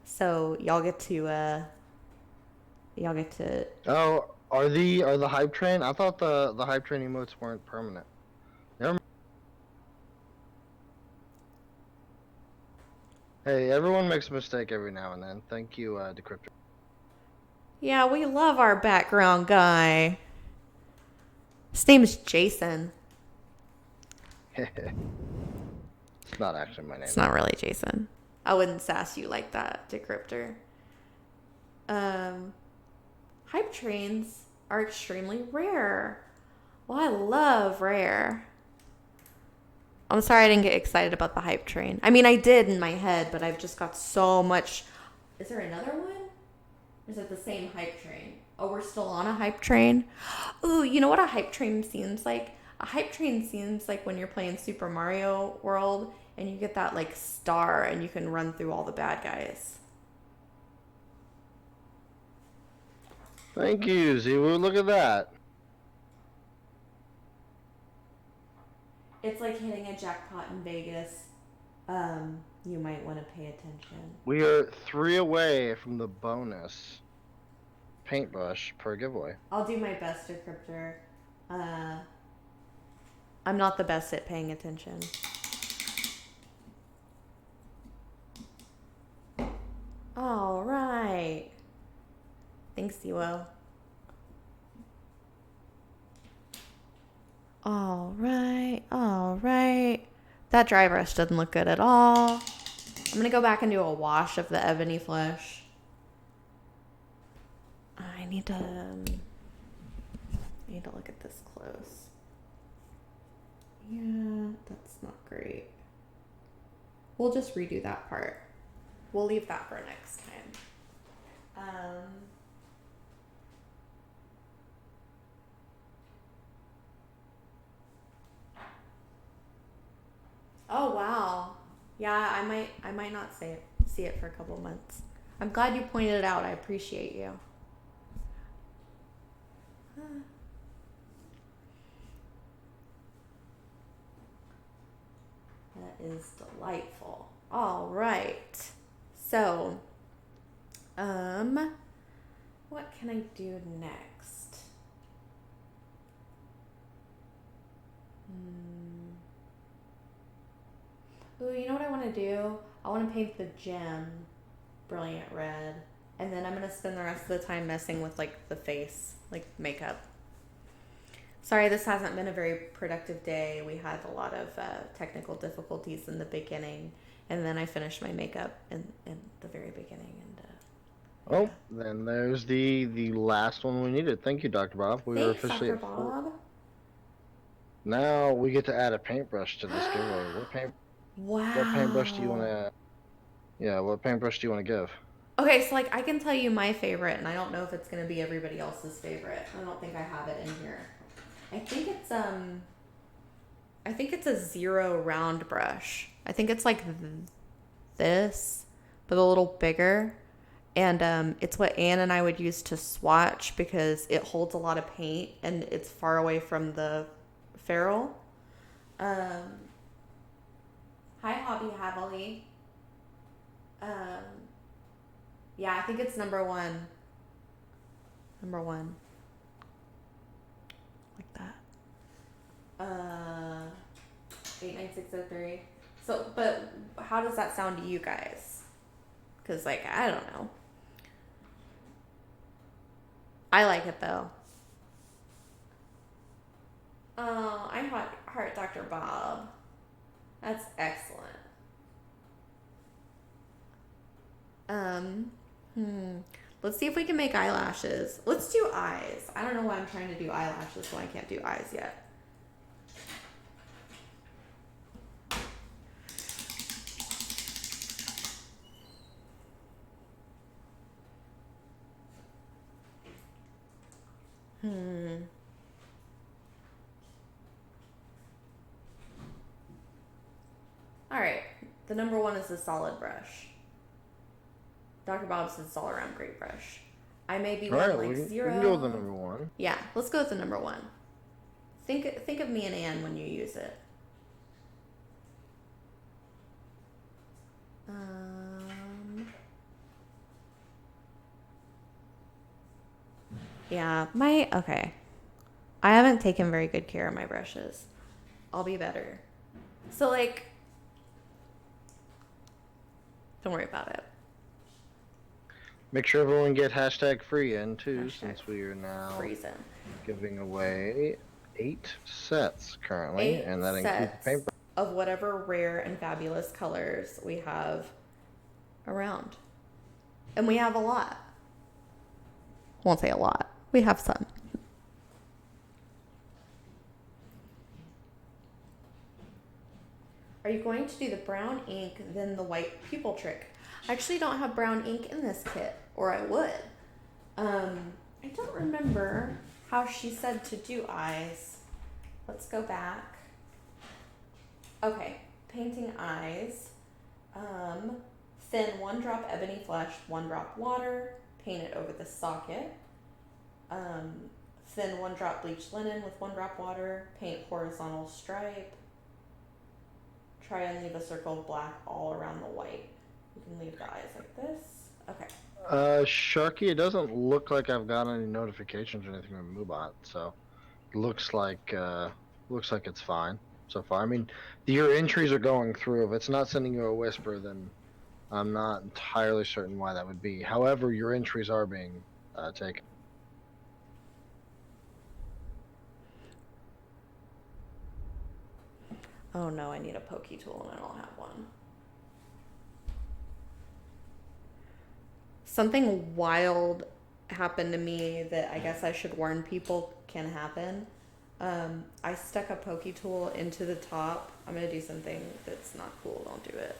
So y'all get to Oh, are the hype train? I thought the hype train emotes weren't permanent. Never. Hey, everyone makes a mistake every now and then. Thank you, Decryptor. Yeah, we love our background guy. His name is Jason. It's not actually my name. It's not really Jason. I wouldn't sass you like that, Decryptor. Hype trains are extremely rare. Well, I love rare. I'm sorry I didn't get excited about the hype train. I mean, I did in my head, but I've just got so much. Is there another one? Or is it the same hype train? Oh, we're still on a hype train? Ooh, you know what a hype train seems like? A hype train seems like when you're playing Super Mario World and you get that like star and you can run through all the bad guys. Thank you, Ziwu. Look at that. It's like hitting a jackpot in Vegas. You might want to pay attention. We are 3 away from the bonus paintbrush per giveaway. I'll do my best, Decryptor. I'm not the best at paying attention. All right. Thanks, Ziwo. All right. That dry brush doesn't look good at all. I'm going to go back and do a wash of the ebony flesh. I need to look at this close. Yeah, that's not great. We'll just redo that part. We'll leave that for next time. Oh wow. Yeah, I might not see it for a couple months. I'm glad you pointed it out. I appreciate you. That is delightful. All right. So, what can I do next? Ooh, you know what I want to do? I want to paint the gem brilliant red, and then I'm going to spend the rest of the time messing with like the face, like makeup. Sorry, this hasn't been a very productive day. We had a lot of technical difficulties in the beginning, and then I finished my makeup in the very beginning. And Oh, then there's the last one we needed. Thank you, Dr. Bob. We were thanks, officially Dr. at 4. Bob. Now we get to add a paintbrush to this giveaway. Wow. What paintbrush do you want to? Yeah, what paintbrush do you want to give? Okay, so like I can tell you my favorite, and I don't know if it's gonna be everybody else's favorite. I don't think I have it in here. I think it's a 0 round brush. I think it's like this, but a little bigger. And it's what Anne and I would use to swatch because it holds a lot of paint and it's far away from the ferrule. Hi, Hobby Happily. Yeah, I think it's number one. Like Uh, 89603. So, but how does that sound to you guys? Because, like, I don't know. I like it, though. Oh, I heart Dr. Bob. That's excellent. Let's see if we can make eyelashes. Let's do eyes. I don't know why I'm trying to do eyelashes when I can't do eyes yet. All right. The number one is the solid brush. Dr. Bob says it's all around great brush. I may be one like zero. We can go with the number one. Yeah, let's go with the number one. Think of me and Anne when you use it. Yeah, okay. I haven't taken very good care of my brushes. I'll be better. So, like, don't worry about it. Make sure everyone get #free in too, since we are now freezing. Giving away 8 sets currently, and that includes the paintbrush of whatever rare and fabulous colors we have around. And we have a lot. Won't say a lot. We have some. Are you going to do the brown ink, then the white pupil trick? I actually don't have brown ink in this kit, or I would. I don't remember how she said to do eyes. Let's go back. Okay, painting eyes. Thin 1 drop ebony flesh, 1 drop water. Paint it over the socket. Thin 1 drop bleached linen with 1 drop water. Paint horizontal stripe. Try and leave a circle of black all around the white. You can leave the eyes like this. Okay. Sharky, it doesn't look like I've got any notifications or anything from Moobot, so it looks like it's fine so far. I mean, your entries are going through. If it's not sending you a whisper, then I'm not entirely certain why that would be. However, your entries are being taken. Oh no, I need a pokey tool and I don't have one. Something wild happened to me that I guess I should warn people can happen. I stuck a pokey tool into the top. I'm going to do something that's not cool. Don't do it.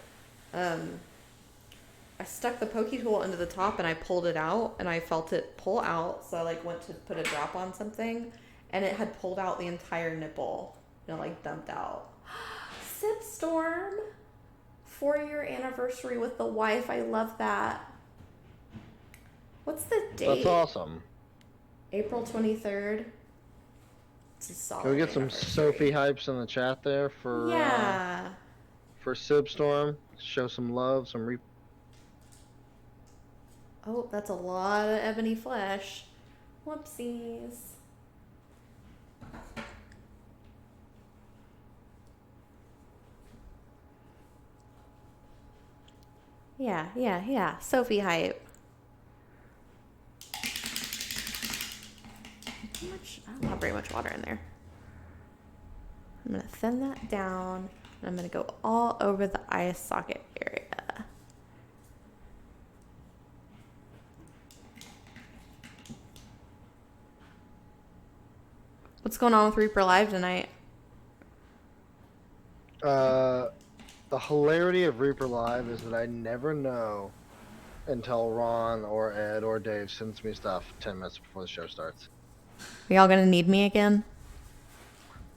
I stuck the pokey tool into the top and I pulled it out and I felt it pull out. So I went to put a drop on something and it had pulled out the entire nipple. And it dumped out. Sip Storm, 4-year anniversary with the wife. I love that. What's the date? That's awesome. April 23rd. It's a solid. Can we get some Sophie hypes in the chat there for for Sibstorm? Show some love, some Oh, that's a lot of ebony flesh. Whoopsies. Yeah. Sophie hype. I don't have very much water in there. I'm going to thin that down. And I'm going to go all over the eye socket area. What's going on with Reaper Live tonight? The hilarity of Reaper Live is that I never know until Ron or Ed or Dave sends me stuff 10 minutes before the show starts. Are y'all gonna need me again?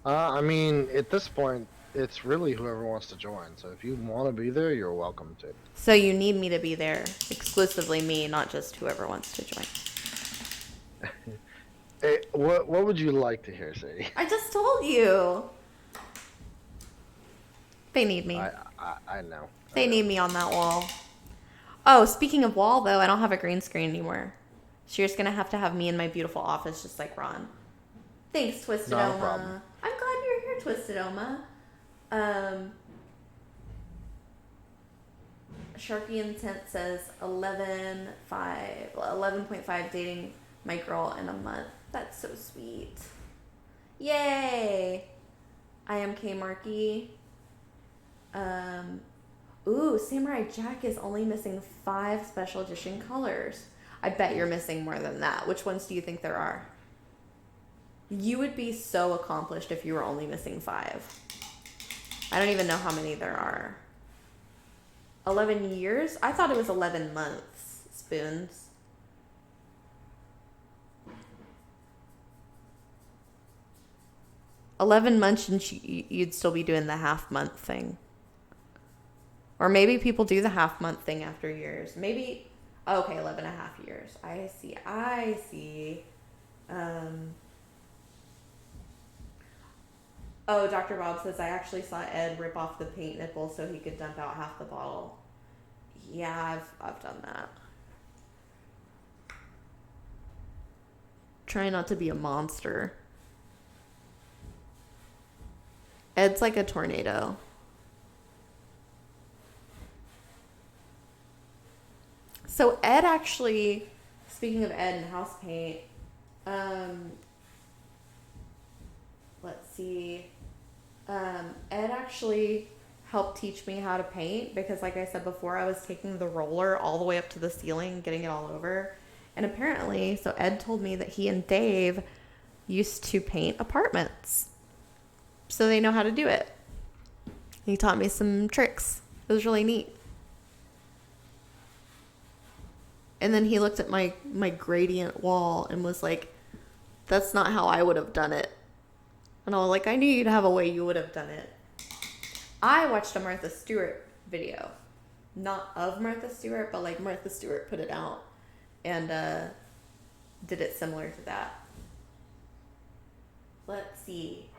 I mean, at this point, it's really whoever wants to join. So if you want to be there, you're welcome to. So you need me to be there. Exclusively me, not just whoever wants to join. Hey, what would you like to hear, Sadie? I just told you. They need me. I know. They need me on that wall. Oh, speaking of wall, though, I don't have a green screen anymore. So you're just going to have me in my beautiful office just like Ron. Thanks, twistedoma. Not a problem. I'm glad you're here, twistedoma. Sharky Intent says 11.5 dating my girl in a month. That's so sweet. Yay! I am K Marky. Ooh, Samurai Jack is only missing 5 special edition colors. I bet you're missing more than that. Which ones do you think there are? You would be so accomplished if you were only missing 5. I don't even know how many there are. 11 years? I thought it was 11 months, Spoons. $11 months and you'd still be doing the half-month thing. Or maybe people do the half-month thing after years. Maybe, okay, 11.5 years. I see. Oh, Dr. Bob says, I actually saw Ed rip off the paint nipple so he could dump out half the bottle. Yeah, I've done that. Try not to be a monster. Ed's like a tornado. So Ed actually, speaking of Ed and house paint, let's see. Ed actually helped teach me how to paint because, like I said before, I was taking the roller all the way up to the ceiling, getting it all over. And apparently, so Ed told me that he and Dave used to paint apartments. So they know how to do it. He taught me some tricks. It was really neat. And then he looked at my gradient wall and was like, that's not how I would have done it. And I was like, I knew you'd have a way you would have done it. I watched a Martha Stewart video. Not of Martha Stewart, but like Martha Stewart put it out and did it similar to that. Let's see.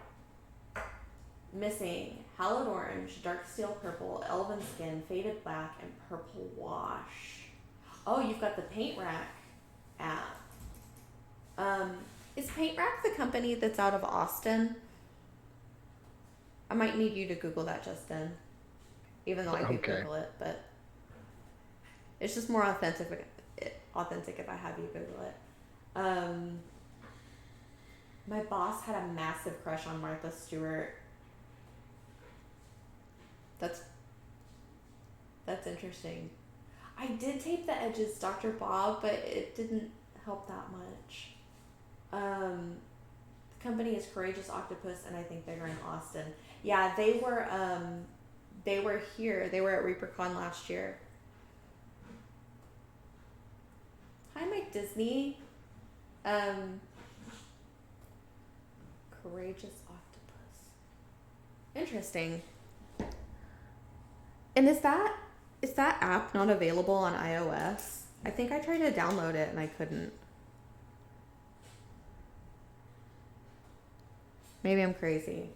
Missing hallowed orange, dark steel purple, elven skin, faded black, and purple wash. Oh, you've got the Paint Rack app. Is Paint Rack the company that's out of Austin? I might need you to Google that, Justin. Even though I can Google it, but it's just more authentic if I have you Google it. My boss had a massive crush on Martha Stewart. That's interesting. I did tape the edges, Dr. Bob, but it didn't help that much. The company is Courageous Octopus, and I think they're in Austin. Yeah, they were here. They were at ReaperCon last year. Hi, Mike Disney. Courageous Octopus. Interesting. And is that app not available on iOS? I think I tried to download it and I couldn't. Maybe I'm crazy.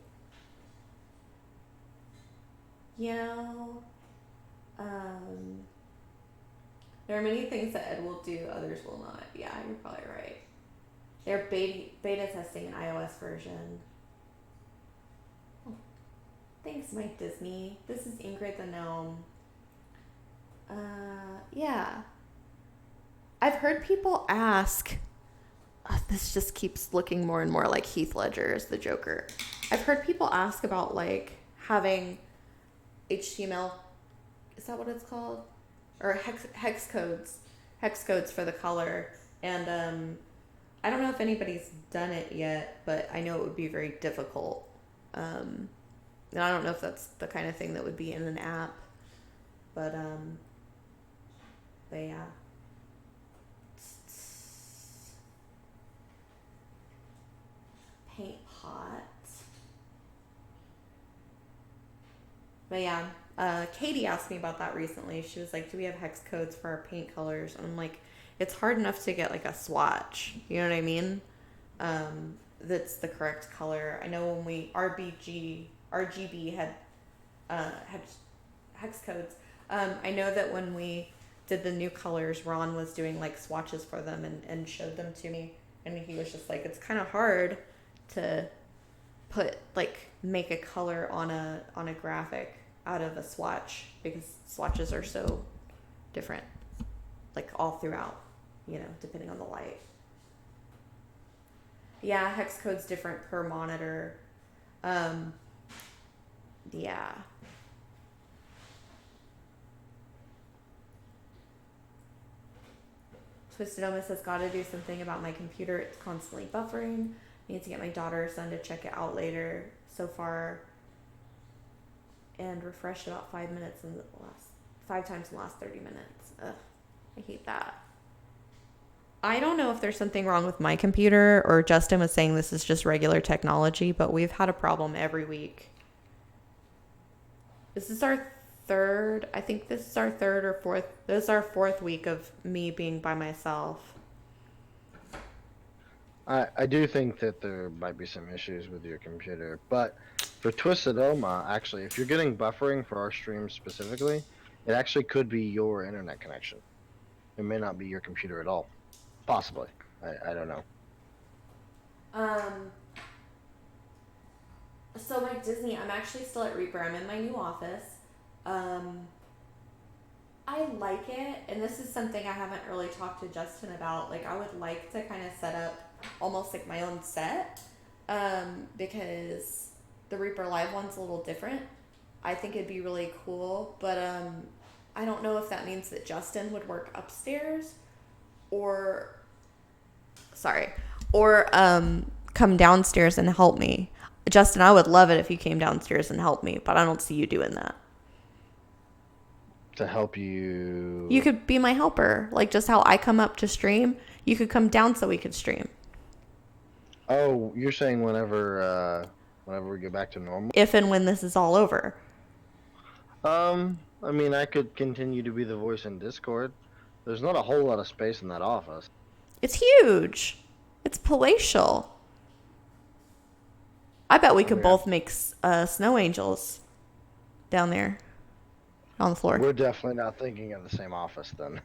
You know, there are many things that Ed will do, others will not. Yeah, you're probably right. They're beta testing an iOS version. Oh, thanks, Mike Disney. This is Ingrid the Gnome. Yeah. I've heard people ask, this just keeps looking more and more like Heath Ledger as the Joker. I've heard people ask about like having HTML, is that what it's called? Or hex codes for the color. And I don't know if anybody's done it yet, but I know it would be very difficult. And I don't know if that's the kind of thing that would be in an app, but yeah. Paint pot. But yeah, Katie asked me about that recently. She was like, do we have hex codes for our paint colors? And I'm like, it's hard enough to get like a swatch. You know what I mean? That's the correct color. I know when we RGB had hex codes. I know that when we did the new colors, Ron was doing like swatches for them and showed them to me. And he was just like, it's kind of hard to make a color on a graphic out of a swatch, because swatches are so different, like all throughout, depending on the light. Yeah, hex code's different per monitor. Yeah. Twistedoma says, gotta do something about my computer. It's constantly buffering. Need to get my daughter or son to check it out later. So far, and refreshed about 5 times in the last 30 minutes. Ugh, I hate that. I don't know if there's something wrong with my computer, or Justin was saying this is just regular technology, but we've had a problem every week. This is our third or fourth. This is our fourth week of me being by myself. I do think that there might be some issues with your computer, but for Twistedoma, actually, if you're getting buffering for our stream specifically, it actually could be your internet connection. It may not be your computer at all. Possibly. I don't know. So my Disney, I'm actually still at Reaper. I'm in my new office. I like it, and this is something I haven't really talked to Justin about. Like, I would like to kind of set up almost like my own set, because the reaperlive one's a little different. I think it'd be really cool, but I don't know if that means that Justin would work upstairs, or come downstairs and help me. Justin, I would love it if you came downstairs and helped me, but I don't see you doing that. To help you... You could be my helper. Like, just how I come up to stream, you could come down so we could stream. Oh, you're saying whenever we get back to normal? If and when this is all over. I mean, I could continue to be the voice in Discord. There's not a whole lot of space in that office. It's huge. It's palatial. I bet we could both make snow angels down there on the floor. We're definitely not thinking of the same office then.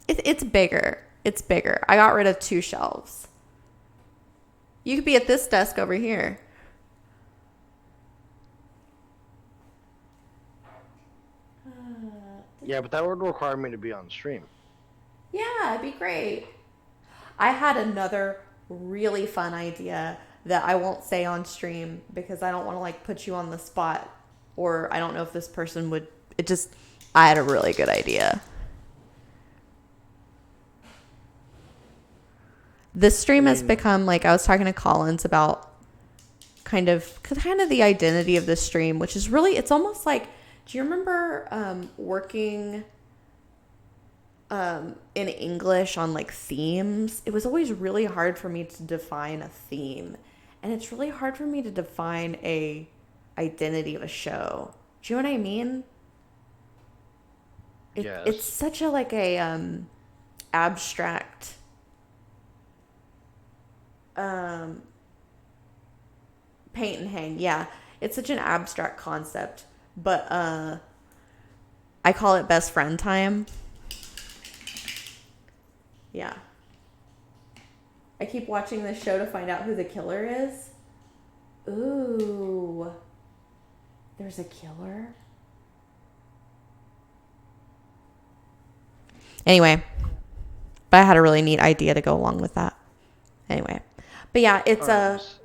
It's bigger. It's bigger. I got rid of 2 shelves. You could be at this desk over here. Yeah, but that would require me to be on stream. Yeah, it'd be great. I had another really fun idea that I won't say on stream because I don't want to put you on the spot, or I don't know if this person would. I had a really good idea. This stream has become, I was talking to Collins about kind of the identity of this stream, which is really, it's almost like, do you remember working in English on themes? It was always really hard for me to define a theme, and it's really hard for me to define a identity of a show. Do you know what I mean? Yes. It's such a abstract paint and hang. Yeah, it's such an abstract concept, but I call it best friend time. Yeah. I keep watching this show to find out who the killer is. Ooh. There's a killer? Anyway. But I had a really neat idea to go along with that. Anyway. But yeah, it's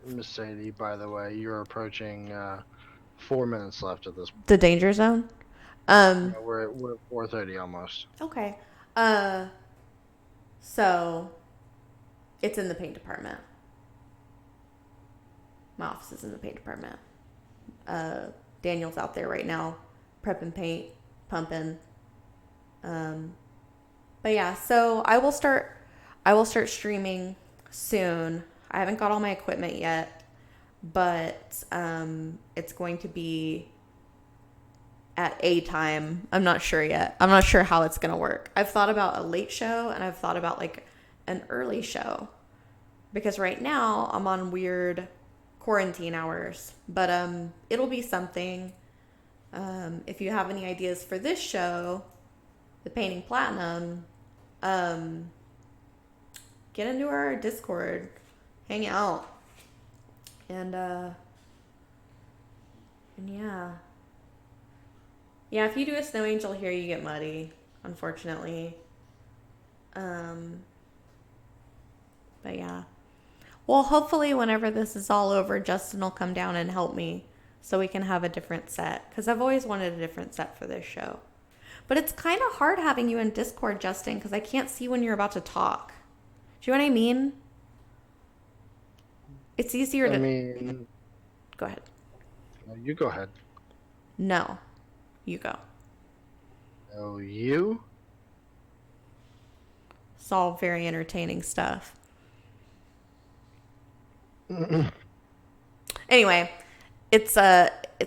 Miss Sadie, by the way, you're approaching 4 minutes left of this. The danger zone? Yeah, we're at 4:30 almost. Okay. So it's in the paint department. My office is in the paint department. Daniel's out there right now, prepping paint, pumping. But yeah, so I will start streaming soon. I haven't got all my equipment yet, but it's going to be at a time. I'm not sure yet. I'm not sure how it's going to work. I've thought about a late show, and I've thought about an early show, because right now I'm on weird quarantine hours, but it'll be something. If you have any ideas for this show, the Painting Platinum, get into our Discord, hang out. And yeah. Yeah, if you do a snow angel here, you get muddy, unfortunately. But yeah. Well, hopefully whenever this is all over, Justin will come down and help me so we can have a different set. Because I've always wanted a different set for this show. But it's kind of hard having you in Discord, Justin, because I can't see when you're about to talk. Do you know what I mean? It's easier to... I mean... Go ahead. You go ahead. No. You go. Oh, you? It's all very entertaining stuff. Anyway, it's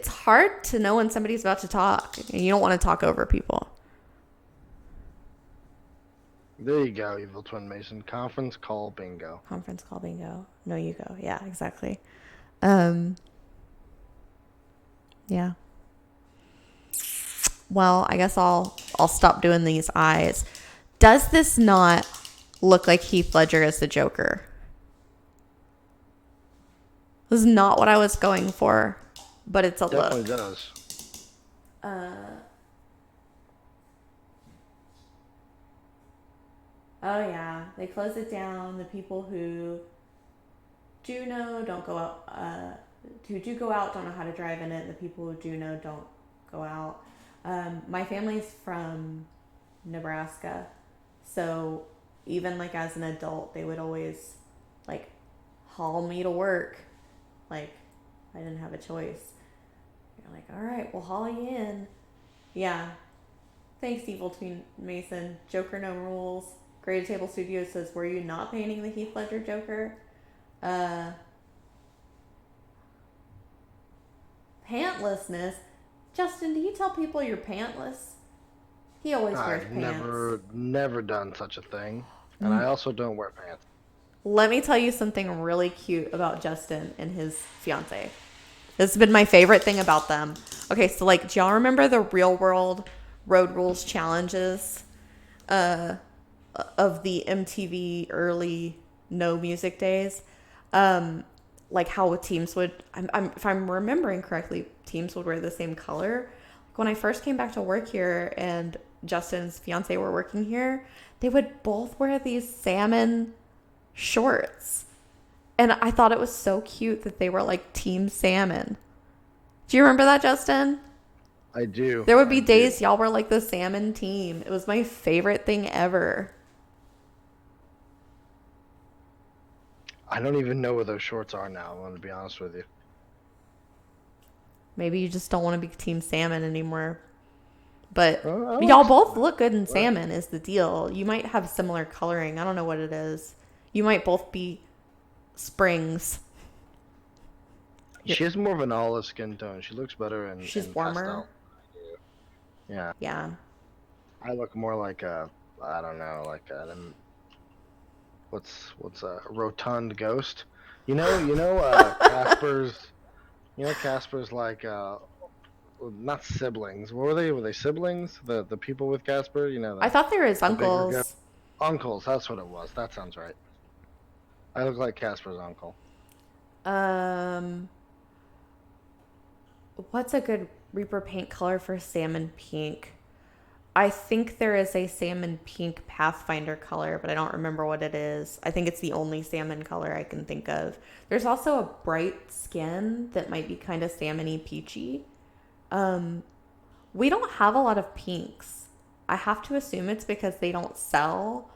hard to know when somebody's about to talk, and you don't want to talk over people. There you go, Evil Twin Mason. Conference call bingo. Conference call bingo. No, you go. Yeah, exactly. Yeah. Well, I guess I'll stop doing these eyes. Does this not look like Heath Ledger as the Joker? This is not what I was going for, but it's a Definitely look. Does. Oh yeah, they close it down. The people who do know don't go out. Who do go out don't know how to drive in it. The people who do know don't go out. My family's from Nebraska, so even like as an adult, they would always like haul me to work. Like I didn't have a choice. They're like, all right, we'll haul you in. Yeah. Thanks, Evil Twin Mason. Joker no rules. Graded Table Studios says, were you not painting the Heath Ledger Joker? Pantlessness. Justin, do you tell people you're pantless? He always wears pants. I've never done such a thing. And I also don't wear pants. Let me tell you something really cute about Justin and his fiance. This has been my favorite thing about them. Okay, so like, do y'all remember the Real World Road Rules challenges of the MTV early no music days? Like how teams would, if I'm remembering correctly, teams would wear the same color. Like when I first came back to work here and Justin's fiance were working here, they would both wear these salmon shorts. And I thought it was so cute that they were like Team Salmon. Do you remember that, Justin? I do. There would be days y'all were like the salmon team. It was my favorite thing ever. I don't even know where those shorts are now, I'm going to be honest with you. Maybe you just don't want to be Team Salmon anymore. But Well, y'all both look good in salmon is the deal. You might have similar coloring. I don't know what it is. You might both be Springs. She has more of an olive skin tone. She looks better in She's in warmer. pastel. Yeah. Yeah. I look more like a, I don't know, like a, what's a rotund ghost? Casper's, Casper's like, not siblings. What were they? Were they siblings? The people with Casper, I thought they were his uncles. Uncles, that's what it was. That sounds right. I look like Casper's uncle. What's a good Reaper paint color for salmon pink? I think there is a salmon pink Pathfinder color, but I don't remember what it is. I think it's the only salmon color I can think of. There's also a bright skin that might be kind of salmon-y peachy. We don't have a lot of pinks. I have to assume it's because they don't sell,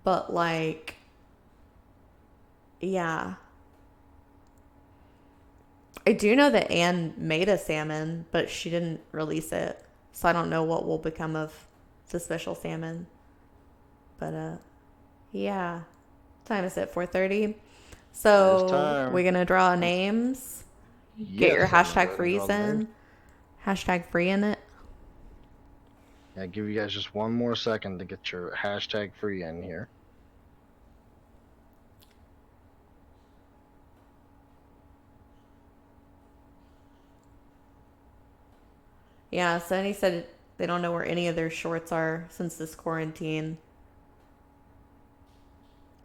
but like, yeah. I do know that Anne made a salmon, but she didn't release it. So I don't know what will become of the special salmon. But, yeah. What time is it? 4:30? So we're going to draw names. Get your hashtag freeze in. Hashtag free in it. Yeah, give you guys just one more second to get your hashtag free in here. Yeah, so he said they don't know where any of their shorts are since this quarantine.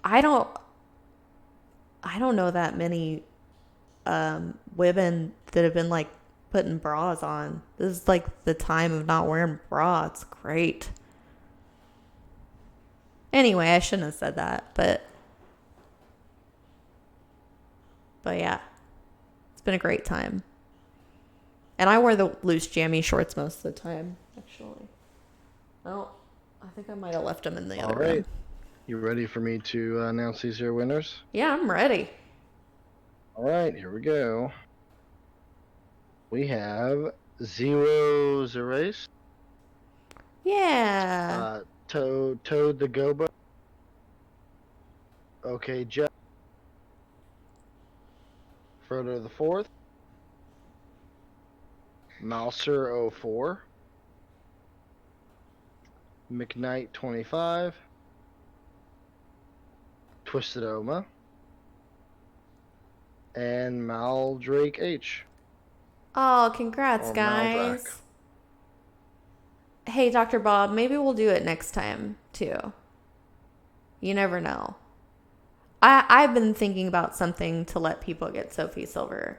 I don't know that many women that have been like putting bras on. This is like the time of not wearing bras. It's great. Anyway, I shouldn't have said that, but yeah, it's been a great time. And I wear the loose jammy shorts most of the time, actually. Oh, I think I might have left them in the other room. You ready for me to announce these here winners? Yeah, I'm ready. All right, here we go. We have XiwoXerase. Yeah. ToadtheGobbo. Okay, Jeff. Frodothefourth. Mouser04. McKnight25. twistedoma. And maledrakh H. Oh, congrats, guys. Maledrakh. Hey, Dr. Bob, maybe we'll do it next time, too. You never know. I've been thinking about something to let people get Sophie Silver.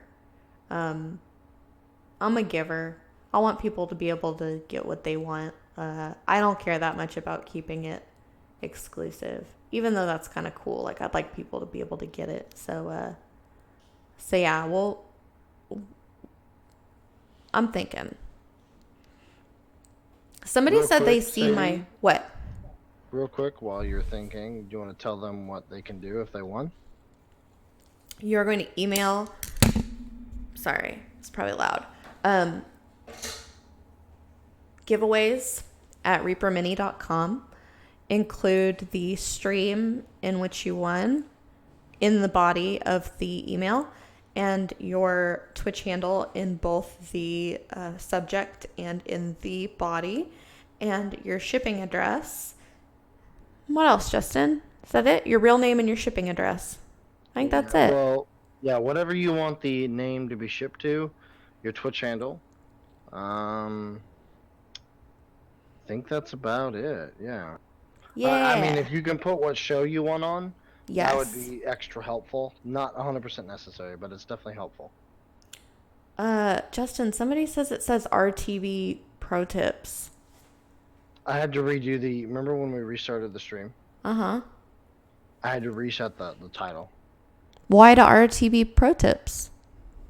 I'm a giver. I want people to be able to get what they want. I don't care that much about keeping it exclusive, even though that's kind of cool. Like, I'd like people to be able to get it. So yeah, well, I'm thinking. Somebody said they see my what? Real quick, while you're thinking, do you want to tell them what they can do if they won? You're going to email. Sorry, it's probably loud. Giveaways at reapermini.com. Include the stream in which you won in the body of the email and your Twitch handle in both the subject and in the body and your shipping address. What else, Justin? Is that it? Your real name and your shipping address. I think that's it. Well, yeah, whatever you want the name to be shipped to, your Twitch handle. I think that's about it. Yeah. Yeah. I mean, if you can put what show you want on, yes, that would be extra helpful. Not 100% necessary, but it's definitely helpful. Justin, somebody says it says RTV Pro Tips. I had to redo the. Remember when we restarted the stream? Uh-huh. I had to reset the title. Why to RTV Pro Tips?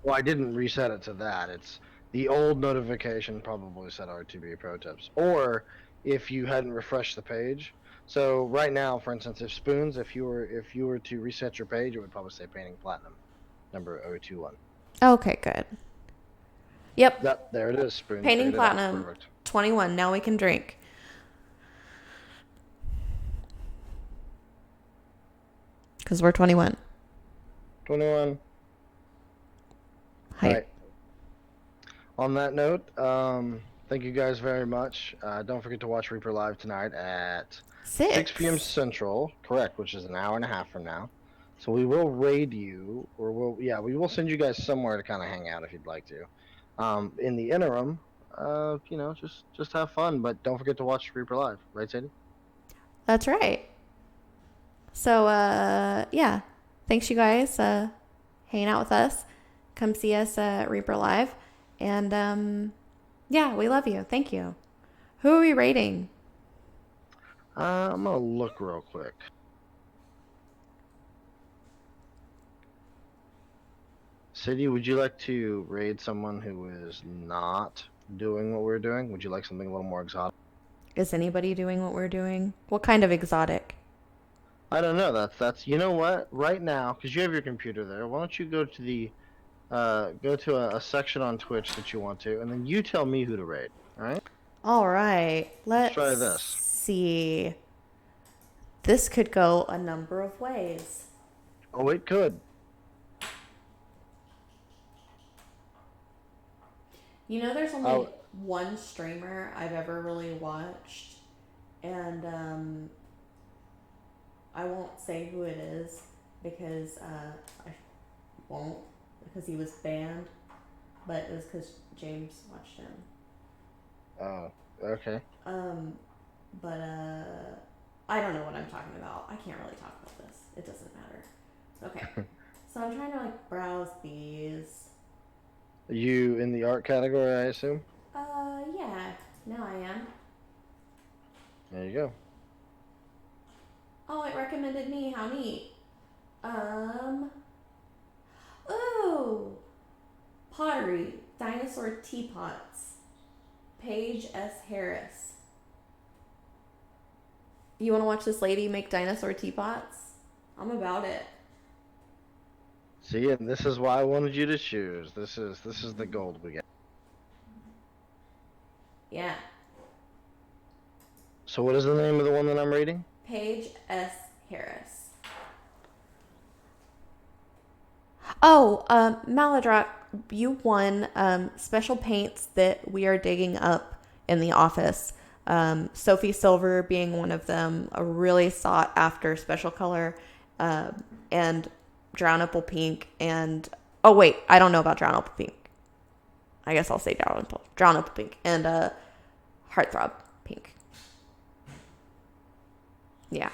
Well, I didn't reset it to that. It's the old notification probably said RTV Pro Tips. Or if you hadn't refreshed the page. So right now, for instance, if Spoons, if you were to reset your page, it would probably say Painting Platinum, number 021. Okay, good. Yep. There it is, Spoons. Painting Platinum, 21. Now we can drink. Because we're 21. 21. Hi. Right. On that note, thank you guys very much. Don't forget to watch Reaper Live tonight at 6 p.m. Central, correct, which is an hour and a half from now. So we will raid you, or we will send you guys somewhere to kind of hang out if you'd like to. In the interim, just have fun, but don't forget to watch Reaper Live, right, Sadie? That's right. So, yeah. Thanks, you guys, hanging out with us. Come see us at Reaper Live. And, yeah, we love you. Thank you. Who are we rating? I'm going to look real quick. Sadie, would you like to raid someone who is not doing what we're doing? Would you like something a little more exotic? Is anybody doing what we're doing? What kind of exotic? I don't know. That's you know what? Right now, because you have your computer there, why don't you go to the a section on Twitch that you want to, and then you tell me who to raid. All right? All right. Let's try this. See. This could go a number of ways. Oh, it could. You know, there's only one streamer I've ever really watched, and I won't say who it is because I won't, because he was banned, but it was because James watched him. Oh, okay. But I don't know what I'm talking about. I can't really talk about this. It doesn't matter. Okay. So I'm trying to like browse these. Are you in the art category, I assume? Yeah. Now I am. There you go. Oh, it recommended me. How neat. Ooh. Pottery. Dinosaur teapots. Paige S. Harris. You want to watch this lady make dinosaur teapots? I'm about it. See, and this is why I wanted you to choose. This is the gold we get. Yeah. So what is the name of the one that I'm reading? Paige S. Harris. Oh, maledrakh, you won special paints that we are digging up in the office. Sophie Silver being one of them, a really sought after special color, and Drown Apple Pink, and oh wait, I don't know about Drown Apple Pink. I guess I'll say Drown Apple Pink, and Heartthrob Pink. Yeah.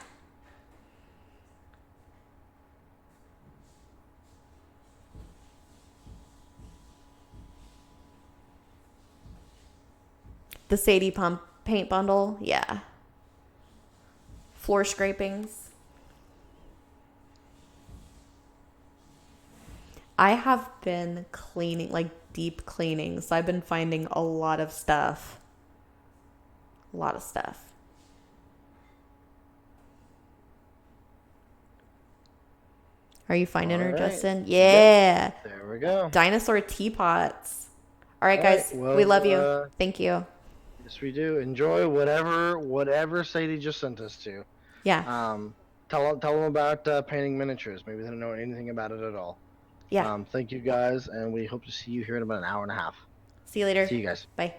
The Sadie Pump paint bundle, yeah. Floor scrapings. I have been cleaning, like deep cleaning, so I've been finding a lot of stuff. A lot of stuff. Are you finding her, Justin? Yeah. Yep. There we go. Dinosaur teapots. All right, guys. Well, we love you. Thank you. Yes, we do. Enjoy whatever Sadie just sent us to. Yeah. Tell them about painting miniatures. Maybe they don't know anything about it at all. Yeah. Thank you guys, and we hope to see you here in about an hour and a half. See you later. See you guys. Bye.